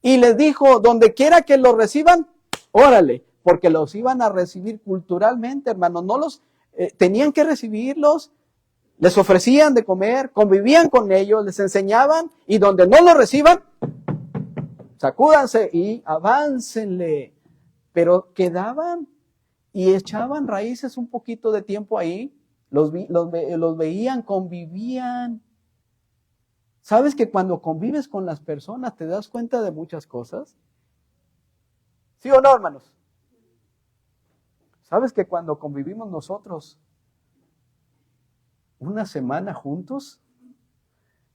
Y les dijo, donde quiera que los reciban, órale, porque los iban a recibir culturalmente, hermanos. No los tenían que recibirlos, les ofrecían de comer, convivían con ellos, les enseñaban, y donde no los reciban, sacúdanse y aváncenle. Pero quedaban y echaban raíces un poquito de tiempo ahí, los veían, convivían. ¿Sabes que cuando convives con las personas te das cuenta de muchas cosas? ¿Sí o no, hermanos? ¿Sabes que cuando convivimos nosotros una semana juntos,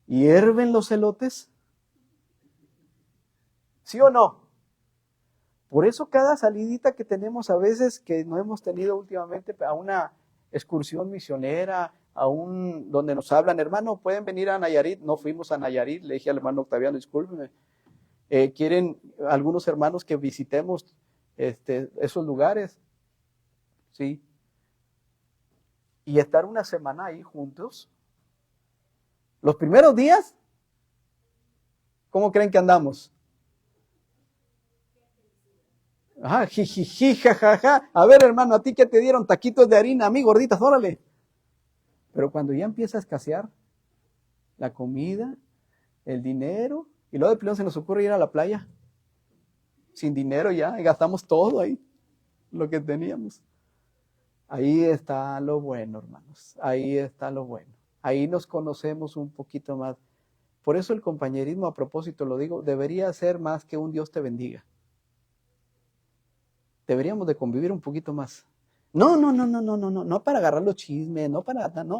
hierven los elotes? ¿Sí o no? Por eso cada salidita que tenemos a veces, que no hemos tenido últimamente, a una excursión misionera, donde nos hablan, hermano, pueden venir a Nayarit. No fuimos a Nayarit, le dije al hermano Octaviano, discúlpeme, quieren algunos hermanos que visitemos esos lugares, ¿sí? Y estar una semana ahí juntos. Los primeros días, ¿cómo creen que andamos? Ajá, jijiji, jajaja. A ver, hermano, ¿a ti qué te dieron? Taquitos de harina, a mí gorditas, órale. Pero cuando ya empieza a escasear la comida, el dinero, y luego de plano se nos ocurre ir a la playa, sin dinero ya, y gastamos todo ahí, lo que teníamos. Ahí está lo bueno, hermanos, ahí está lo bueno. Ahí nos conocemos un poquito más. Por eso el compañerismo, a propósito lo digo, debería ser más que un Dios te bendiga. Deberíamos de convivir un poquito más. No para agarrar los chismes,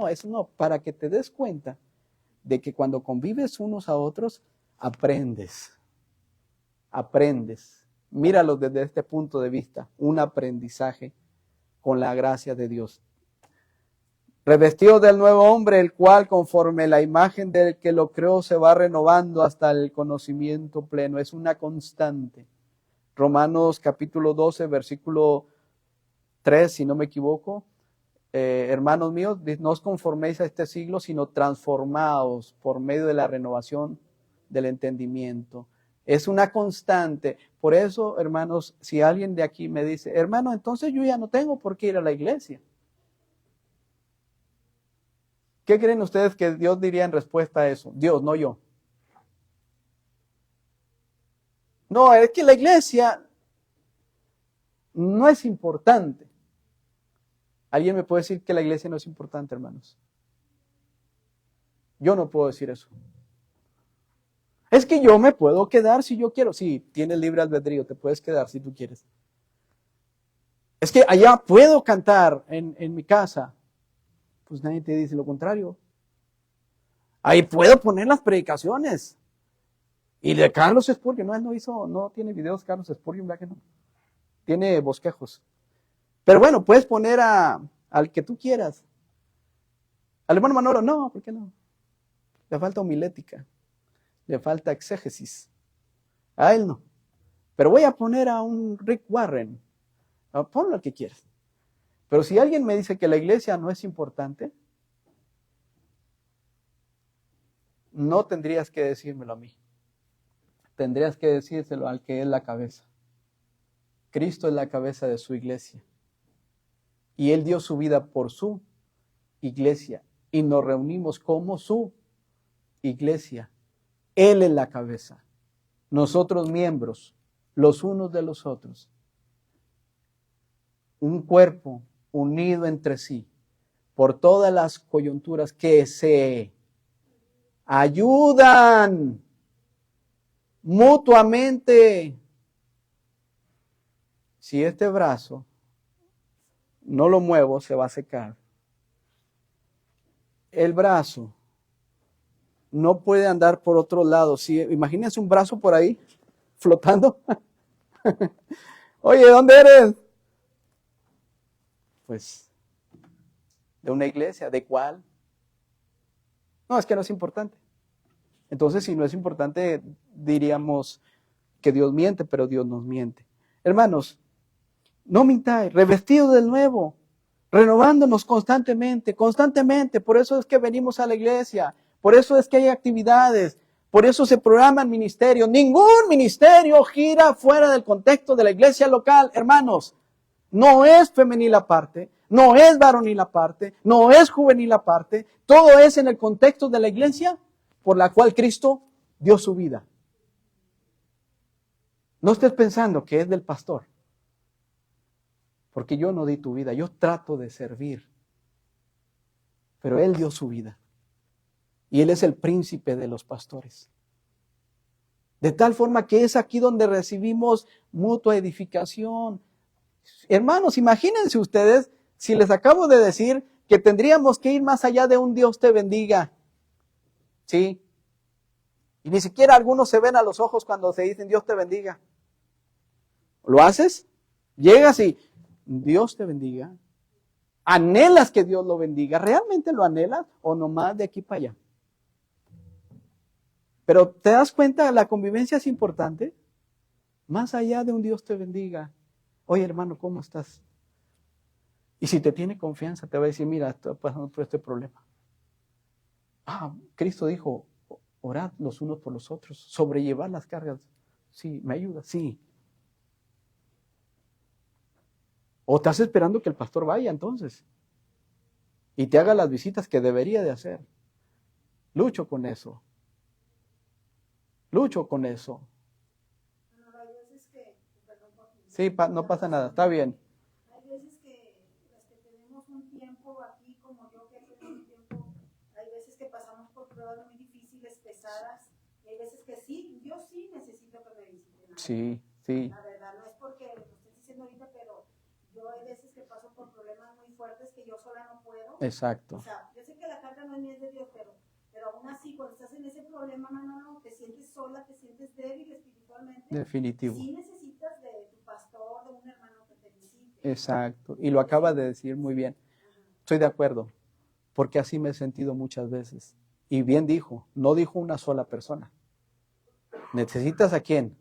eso no, para que te des cuenta de que cuando convives unos a otros, aprendes. Míralo desde este punto de vista, un aprendizaje con la gracia de Dios. Revestido del nuevo hombre, el cual conforme la imagen del que lo creó se va renovando hasta el conocimiento pleno. Es una constante. Romanos capítulo 12, versículo 3, si no me equivoco. Hermanos míos, no os conforméis a este siglo, sino transformaos por medio de la renovación del entendimiento. Es una constante. Por eso, hermanos, si alguien de aquí me dice, hermano, entonces yo ya no tengo por qué ir a la iglesia. ¿Qué creen ustedes que Dios diría en respuesta a eso? Dios, no yo. No, es que la iglesia no es importante. ¿Alguien me puede decir que la iglesia no es importante, hermanos? Yo no puedo decir eso. Es que yo me puedo quedar si yo quiero. Sí, tienes libre albedrío, te puedes quedar si tú quieres. Es que allá puedo cantar en mi casa. Pues nadie te dice lo contrario. Ahí puedo poner las predicaciones. Y de Carlos Spurgeon, no tiene videos Carlos Spurgeon, ¿verdad que no? Tiene bosquejos. Pero bueno, puedes poner al que tú quieras. Al hermano Manolo, no, ¿por qué no? Le falta homilética, le falta exégesis. A él no. Pero voy a poner a un Rick Warren. Ponlo al que quieras. Pero si alguien me dice que la iglesia no es importante, no tendrías que decírmelo a mí. Tendrías que decírselo al que es la cabeza. Cristo es la cabeza de su iglesia. Y Él dio su vida por su iglesia. Y nos reunimos como su iglesia. Él es la cabeza. Nosotros miembros, los unos de los otros. Un cuerpo unido entre sí por todas las coyunturas que se ayudan mutuamente. Si este brazo no lo muevo, se va a secar. El brazo no puede andar por otro lado. Si imagínense un brazo por ahí flotando. Oye, ¿dónde eres? Pues de una iglesia. ¿De cuál? No, es que no es importante. Entonces, si no es importante, diríamos que Dios miente, pero Dios nos miente. Hermanos, no mintáis, revestidos del nuevo, renovándonos constantemente. Por eso es que venimos a la iglesia, por eso es que hay actividades, por eso se programan ministerios. Ningún ministerio gira fuera del contexto de la iglesia local, hermanos. No es femenil aparte, no es varonil aparte, no es juvenil aparte. Todo es en el contexto de la iglesia por la cual Cristo dio su vida. No estés pensando que es del pastor. Porque yo no di tu vida, yo trato de servir. Pero Él dio su vida. Y Él es el príncipe de los pastores. De tal forma que es aquí donde recibimos mutua edificación. Hermanos, imagínense ustedes si les acabo de decir que tendríamos que ir más allá de un Dios te bendiga. ¿Sí? Y ni siquiera algunos se ven a los ojos cuando se dicen Dios te bendiga. ¿Lo haces? Llegas y Dios te bendiga. ¿Anhelas que Dios lo bendiga? ¿Realmente lo anhelas o nomás de aquí para allá? Pero ¿te das cuenta? La convivencia es importante. Más allá de un Dios te bendiga. Oye, hermano, ¿cómo estás? Y si te tiene confianza, te va a decir, mira, estoy pasando por este problema. Cristo dijo, orad los unos por los otros, sobrellevar las cargas. Sí, ¿me ayuda? Sí. ¿O estás esperando que el pastor vaya entonces? Y te haga las visitas que debería de hacer. Lucho con eso. Lucho con eso. Sí, no pasa nada, está bien. Hay veces que las que tenemos un tiempo aquí, como yo que tengo un tiempo, hay veces que pasamos por pruebas muy difíciles, pesadas, y hay veces que sí, yo sí necesito que me visiten. Sí, sí. La verdad, no es porque lo estoy diciendo ahorita, pero yo hay veces que paso por problemas muy fuertes que yo sola no puedo. Exacto. O sea, yo sé que la carga no es mía, es de Dios, pero aún así, cuando estás en ese problema, no, te sientes sola, te sientes débil espiritualmente. Definitivo. Sí necesitas de tu pastor, de un hermano que te visite. Exacto. Y lo acaba de decir muy bien. Estoy de acuerdo. Porque así me he sentido muchas veces. Y bien dijo, no dijo una sola persona. ¿Necesitas a quién?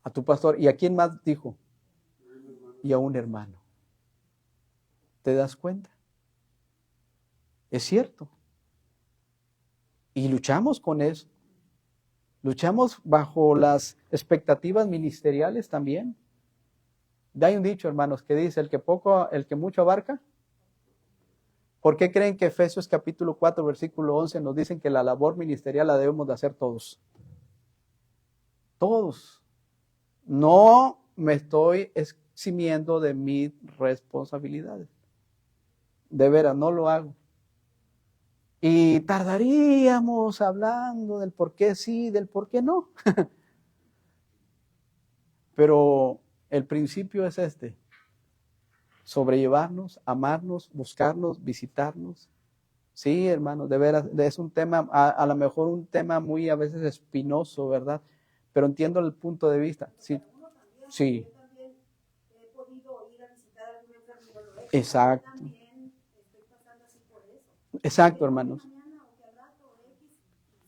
A tu pastor. ¿Y a quién más dijo? Y a un hermano. ¿Te das cuenta? Es cierto. Y luchamos con eso. Luchamos bajo las expectativas ministeriales también. Hay un dicho, hermanos, que dice, el que mucho abarca. ¿Por qué creen que Efesios capítulo 4, versículo 11 nos dicen que la labor ministerial la debemos de hacer todos? Todos. No me estoy eximiendo de mis responsabilidades. De veras, no lo hago. Y tardaríamos hablando del por qué sí, del por qué no. Pero el principio es este. Sobrellevarnos, amarnos, buscarnos, visitarnos. Sí, hermanos, de veras, es un tema, a lo mejor un tema muy a veces espinoso, ¿verdad? Pero entiendo el punto de vista. Sí. Sí. Yo también he podido ir a visitar a algún enfermo. Exacto. También estoy pasando así por eso. Exacto, hermanos. Mañana o que al rato o X,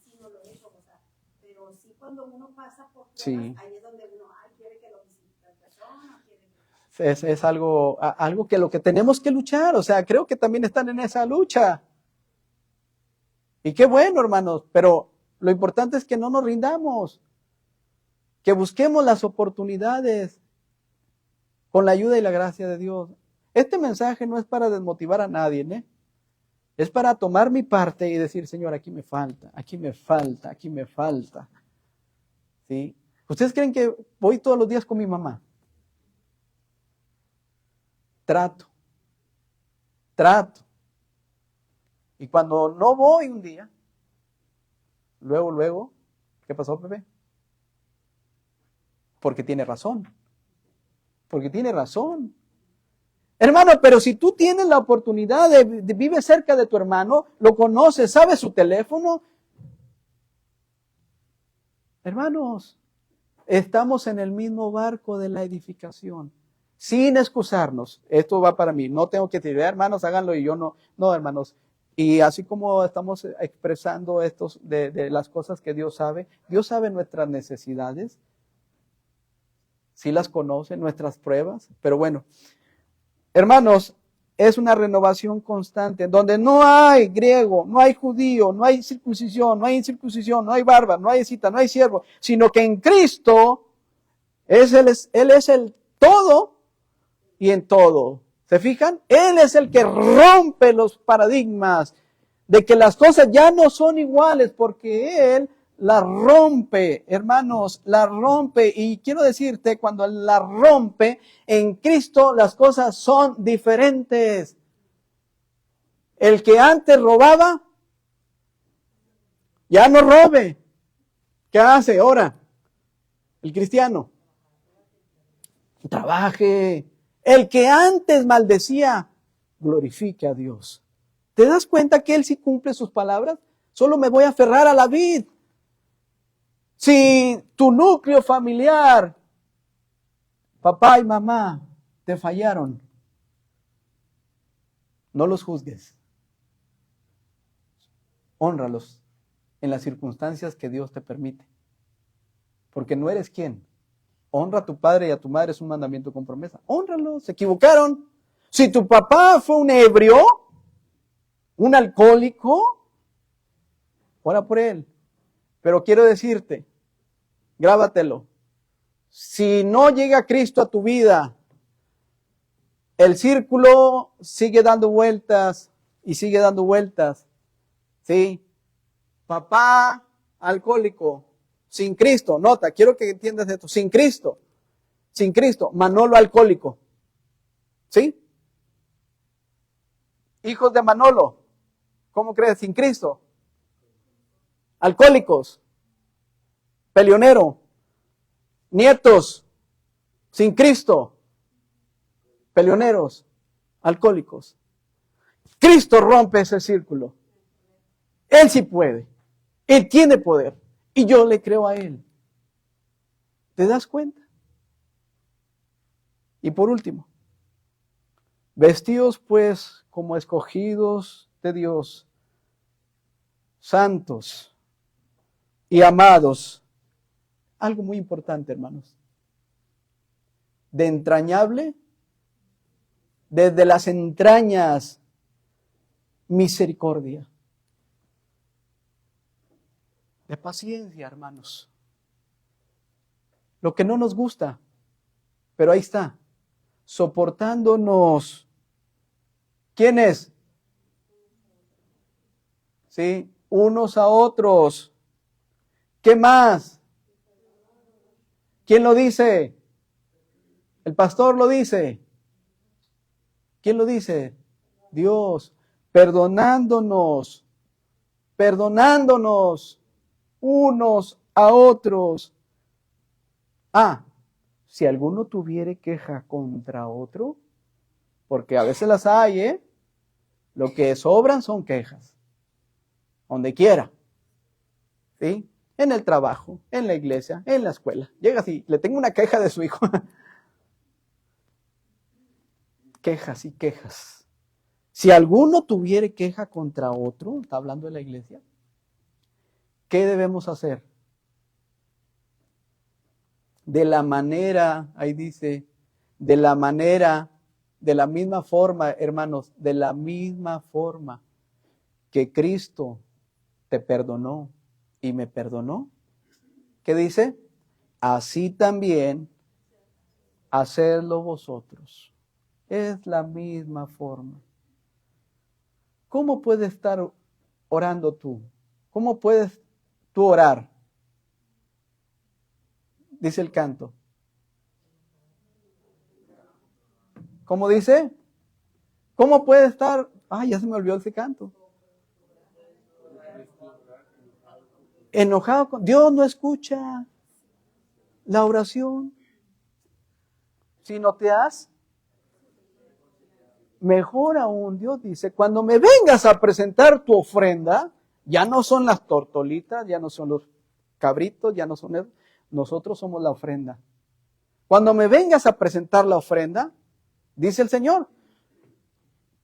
sí no lo he hecho, o sea, pero sí cuando uno pasa por pruebas, Sí. ahí es donde uno, quiere que lo visite la persona, quiere que... Es algo que lo que tenemos que luchar. O sea, creo que también están en esa lucha. Y qué bueno, hermanos, pero lo importante es que no nos rindamos, que busquemos las oportunidades con la ayuda y la gracia de Dios. Este mensaje no es para desmotivar a nadie, ¿eh? Es para tomar mi parte y decir, Señor, aquí me falta, aquí me falta, aquí me falta. ¿Sí? ¿Ustedes creen que voy todos los días con mi mamá? Trato. Y cuando no voy un día, luego, ¿qué pasó, Pepe? Porque tiene razón. Porque tiene razón. Hermano, pero si tú tienes la oportunidad de vivir cerca de tu hermano, lo conoces, sabes su teléfono. Hermanos, estamos en el mismo barco de la edificación. Sin excusarnos. Esto va para mí. No tengo que decir, hermanos, háganlo y yo no. No, hermanos. Y así como estamos expresando estos de las cosas que Dios sabe nuestras necesidades. Sí las conoce, nuestras pruebas. Pero bueno, hermanos, es una renovación constante, donde no hay griego, no hay judío, no hay circuncisión, no hay incircuncisión, no hay barba, no hay escita, no hay siervo, sino que en Cristo Él es el todo y en todo. ¿Se fijan? Él es el que rompe los paradigmas de que las cosas ya no son iguales porque Él la rompe, hermanos, la rompe. Y quiero decirte, cuando la rompe, en Cristo las cosas son diferentes. El que antes robaba, ya no robe. ¿Qué hace ahora? El cristiano. Trabaje. El que antes maldecía, glorifique a Dios. ¿Te das cuenta que Él sí cumple sus palabras? Solo me voy a aferrar a la vid. Si tu núcleo familiar, papá y mamá, te fallaron, no los juzgues. Hónralos en las circunstancias que Dios te permite. Porque no eres quien. Honra a tu padre y a tu madre, es un mandamiento con promesa. Hónralos, se equivocaron. Si tu papá fue un ebrio, un alcohólico, ora por él. Pero quiero decirte, grábatelo. Si no llega Cristo a tu vida, el círculo sigue dando vueltas y sigue dando vueltas. ¿Sí? Papá alcohólico, sin Cristo, nota, quiero que entiendas esto, sin Cristo, Manolo alcohólico. ¿Sí? Hijos de Manolo, ¿cómo crees? Sin Cristo. Alcohólicos, peleonero, nietos, sin Cristo, peleoneros, alcohólicos. Cristo rompe ese círculo. Él sí puede. Él tiene poder. Y yo le creo a Él. ¿Te das cuenta? Y por último, vestidos pues como escogidos de Dios, santos y amados. Algo muy importante, hermanos. De entrañable, desde las entrañas, misericordia. De paciencia, hermanos. Lo que no nos gusta, pero ahí está. Soportándonos. ¿Quién es? Sí, unos a otros. ¿Qué más? ¿Quién lo dice? El pastor lo dice. ¿Quién lo dice? Dios. Perdonándonos unos a otros. Si alguno tuviere queja contra otro, porque a veces las hay, lo que sobran son quejas. Donde quiera. ¿Sí? En el trabajo, en la iglesia, en la escuela. Llega así, le tengo una queja de su hijo. Quejas y quejas. Si alguno tuviere queja contra otro, está hablando de la iglesia, ¿qué debemos hacer? De la manera, ahí dice, de la misma forma, hermanos, de la misma forma que Cristo te perdonó y me perdonó. ¿Qué dice? Así también hacedlo vosotros. Es la misma forma. ¿Cómo puedes estar orando tú? ¿Cómo puedes tú orar? Dice el canto. ¿Cómo dice? ¿Cómo puede estar? Ay, ya se me olvidó ese canto. Enojado con Dios. No escucha la oración. Si no te has, mejor aún, Dios dice, cuando me vengas a presentar tu ofrenda, ya no son las tortolitas, ya no son los cabritos, ya no son eso. Nosotros somos la ofrenda. Cuando me vengas a presentar la ofrenda, dice el Señor,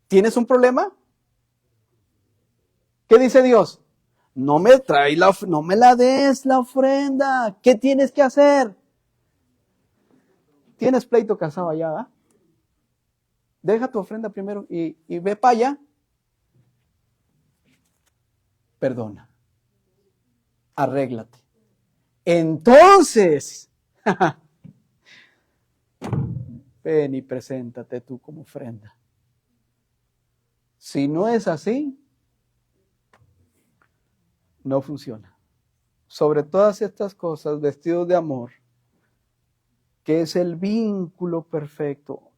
¿tienes un problema? ¿Qué dice Dios? No me la des la ofrenda. ¿Qué tienes que hacer? Tienes pleito casado allá, ¿verdad? Deja tu ofrenda primero y ve para allá. Perdona. Arréglate. Entonces, ven y preséntate tú como ofrenda. Si no es así, no funciona. Sobre todas estas cosas, vestidos de amor, que es el vínculo perfecto,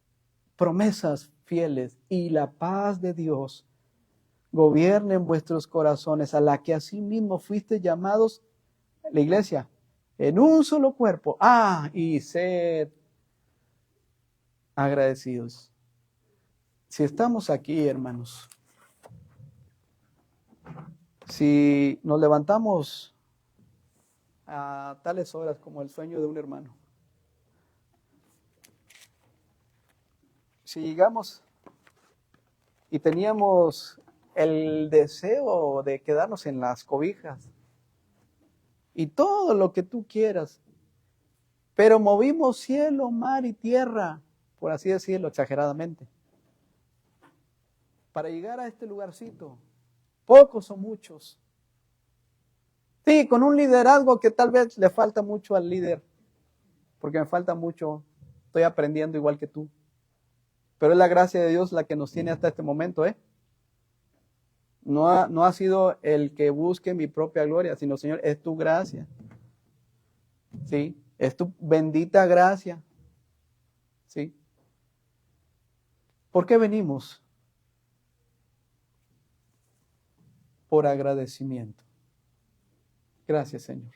promesas fieles y la paz de Dios gobierne en vuestros corazones, a la que asimismo fuiste llamados, la iglesia, en un solo cuerpo. Y sed agradecidos. Si estamos aquí, hermanos, si nos levantamos a tales horas como el sueño de un hermano, si llegamos y teníamos el deseo de quedarnos en las cobijas y todo lo que tú quieras, pero movimos cielo, mar y tierra, por así decirlo exageradamente, para llegar a este lugarcito, pocos o muchos. Sí, con un liderazgo que tal vez le falta mucho al líder, porque me falta mucho, estoy aprendiendo igual que tú. Pero es la gracia de Dios la que nos tiene hasta este momento, ¿eh? No ha sido el que busque mi propia gloria, sino, Señor, es tu gracia. ¿Sí? Es tu bendita gracia. ¿Sí? ¿Por qué venimos? Por agradecimiento. Gracias, Señor.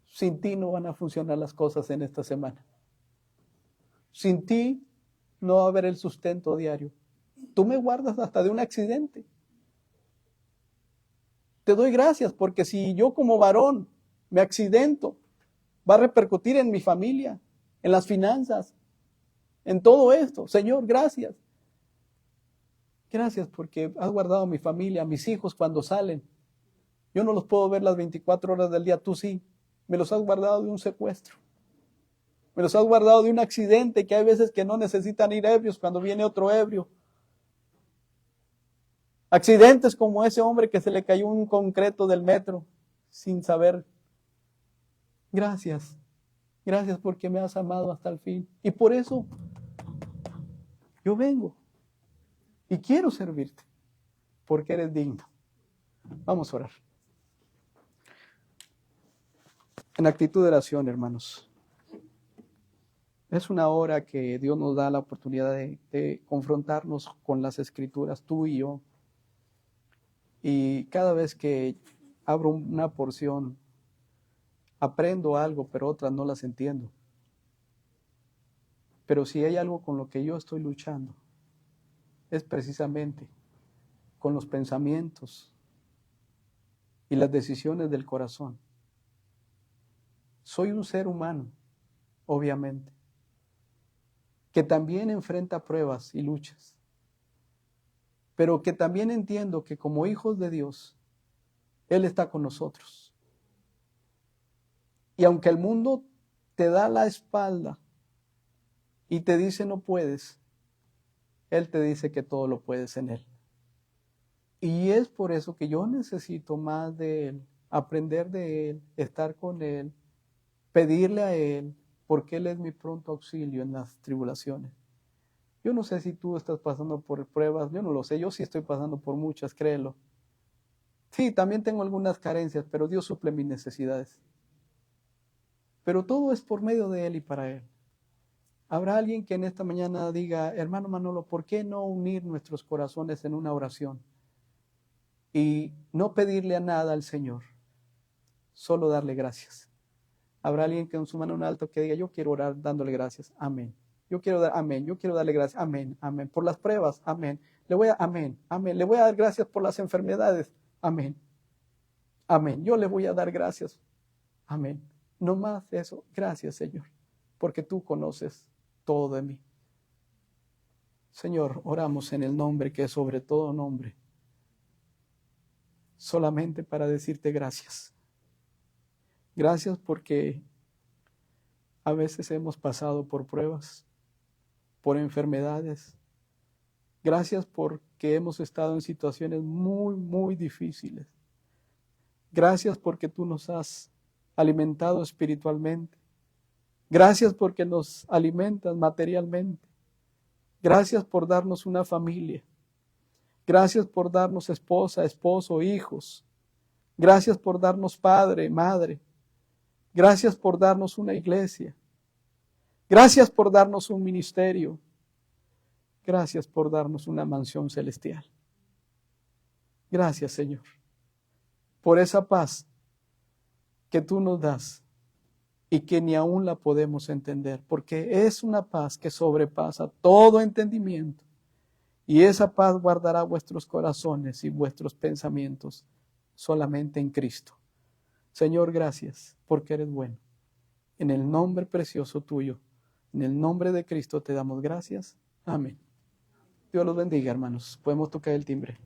Sin ti no van a funcionar las cosas en esta semana. Sin ti no va a haber el sustento diario. Tú me guardas hasta de un accidente. Te doy gracias porque si yo como varón me accidento, va a repercutir en mi familia, en las finanzas, en todo esto. Señor, gracias. Gracias porque has guardado a mi familia, a mis hijos cuando salen. Yo no los puedo ver las 24 horas del día, tú sí. Me los has guardado de un secuestro. Me los has guardado de un accidente que hay veces que no necesitan ir ebrios cuando viene otro ebrio. Accidentes como ese hombre que se le cayó un concreto del metro sin saber. Gracias. Gracias porque me has amado hasta el fin. Y por eso yo vengo y quiero servirte porque eres digno. Vamos a orar. En actitud de oración, hermanos. Es una hora que Dios nos da la oportunidad de confrontarnos con las Escrituras, tú y yo. Y cada vez que abro una porción, aprendo algo, pero otras no las entiendo. Pero si hay algo con lo que yo estoy luchando, es precisamente con los pensamientos y las decisiones del corazón. Soy un ser humano, obviamente, que también enfrenta pruebas y luchas. pero que también entiendo que como hijos de Dios, Él está con nosotros. Y aunque el mundo te da la espalda y te dice no puedes, Él te dice que todo lo puedes en Él. Y es por eso que yo necesito más de Él, aprender de Él, estar con Él, pedirle a Él, porque Él es mi pronto auxilio en las tribulaciones. Yo no sé si tú estás pasando por pruebas, yo no lo sé, yo sí estoy pasando por muchas, créelo. Sí, también tengo algunas carencias, pero Dios suple mis necesidades. Pero todo es por medio de Él y para Él. Habrá alguien que en esta mañana diga, hermano Manolo, ¿por qué no unir nuestros corazones en una oración? Y no pedirle a nada al Señor, solo darle gracias. Habrá alguien que con su mano en alto que diga, yo quiero orar dándole gracias, amén. Yo quiero darle gracias, amén, amén. Por las pruebas, amén. Amén, amén. Le voy a dar gracias por las enfermedades, amén. Amén. Yo le voy a dar gracias, amén. No más eso, gracias Señor, porque tú conoces todo de mí. Señor, oramos en el nombre que es sobre todo nombre, solamente para decirte gracias. Gracias porque a veces hemos pasado por pruebas, por enfermedades. Gracias porque hemos estado en situaciones muy, muy difíciles. Gracias porque tú nos has alimentado espiritualmente. Gracias porque nos alimentas materialmente. Gracias por darnos una familia. Gracias por darnos esposa, esposo, hijos. Gracias por darnos padre, madre. Gracias por darnos una iglesia. Gracias por darnos un ministerio. Gracias por darnos una mansión celestial. Gracias, Señor, por esa paz que tú nos das y que ni aún la podemos entender, porque es una paz que sobrepasa todo entendimiento. Y esa paz guardará vuestros corazones y vuestros pensamientos solamente en Cristo. Señor, gracias porque eres bueno. En el nombre precioso tuyo, en el nombre de Cristo te damos gracias. Amén. Dios los bendiga, hermanos. Podemos tocar el timbre.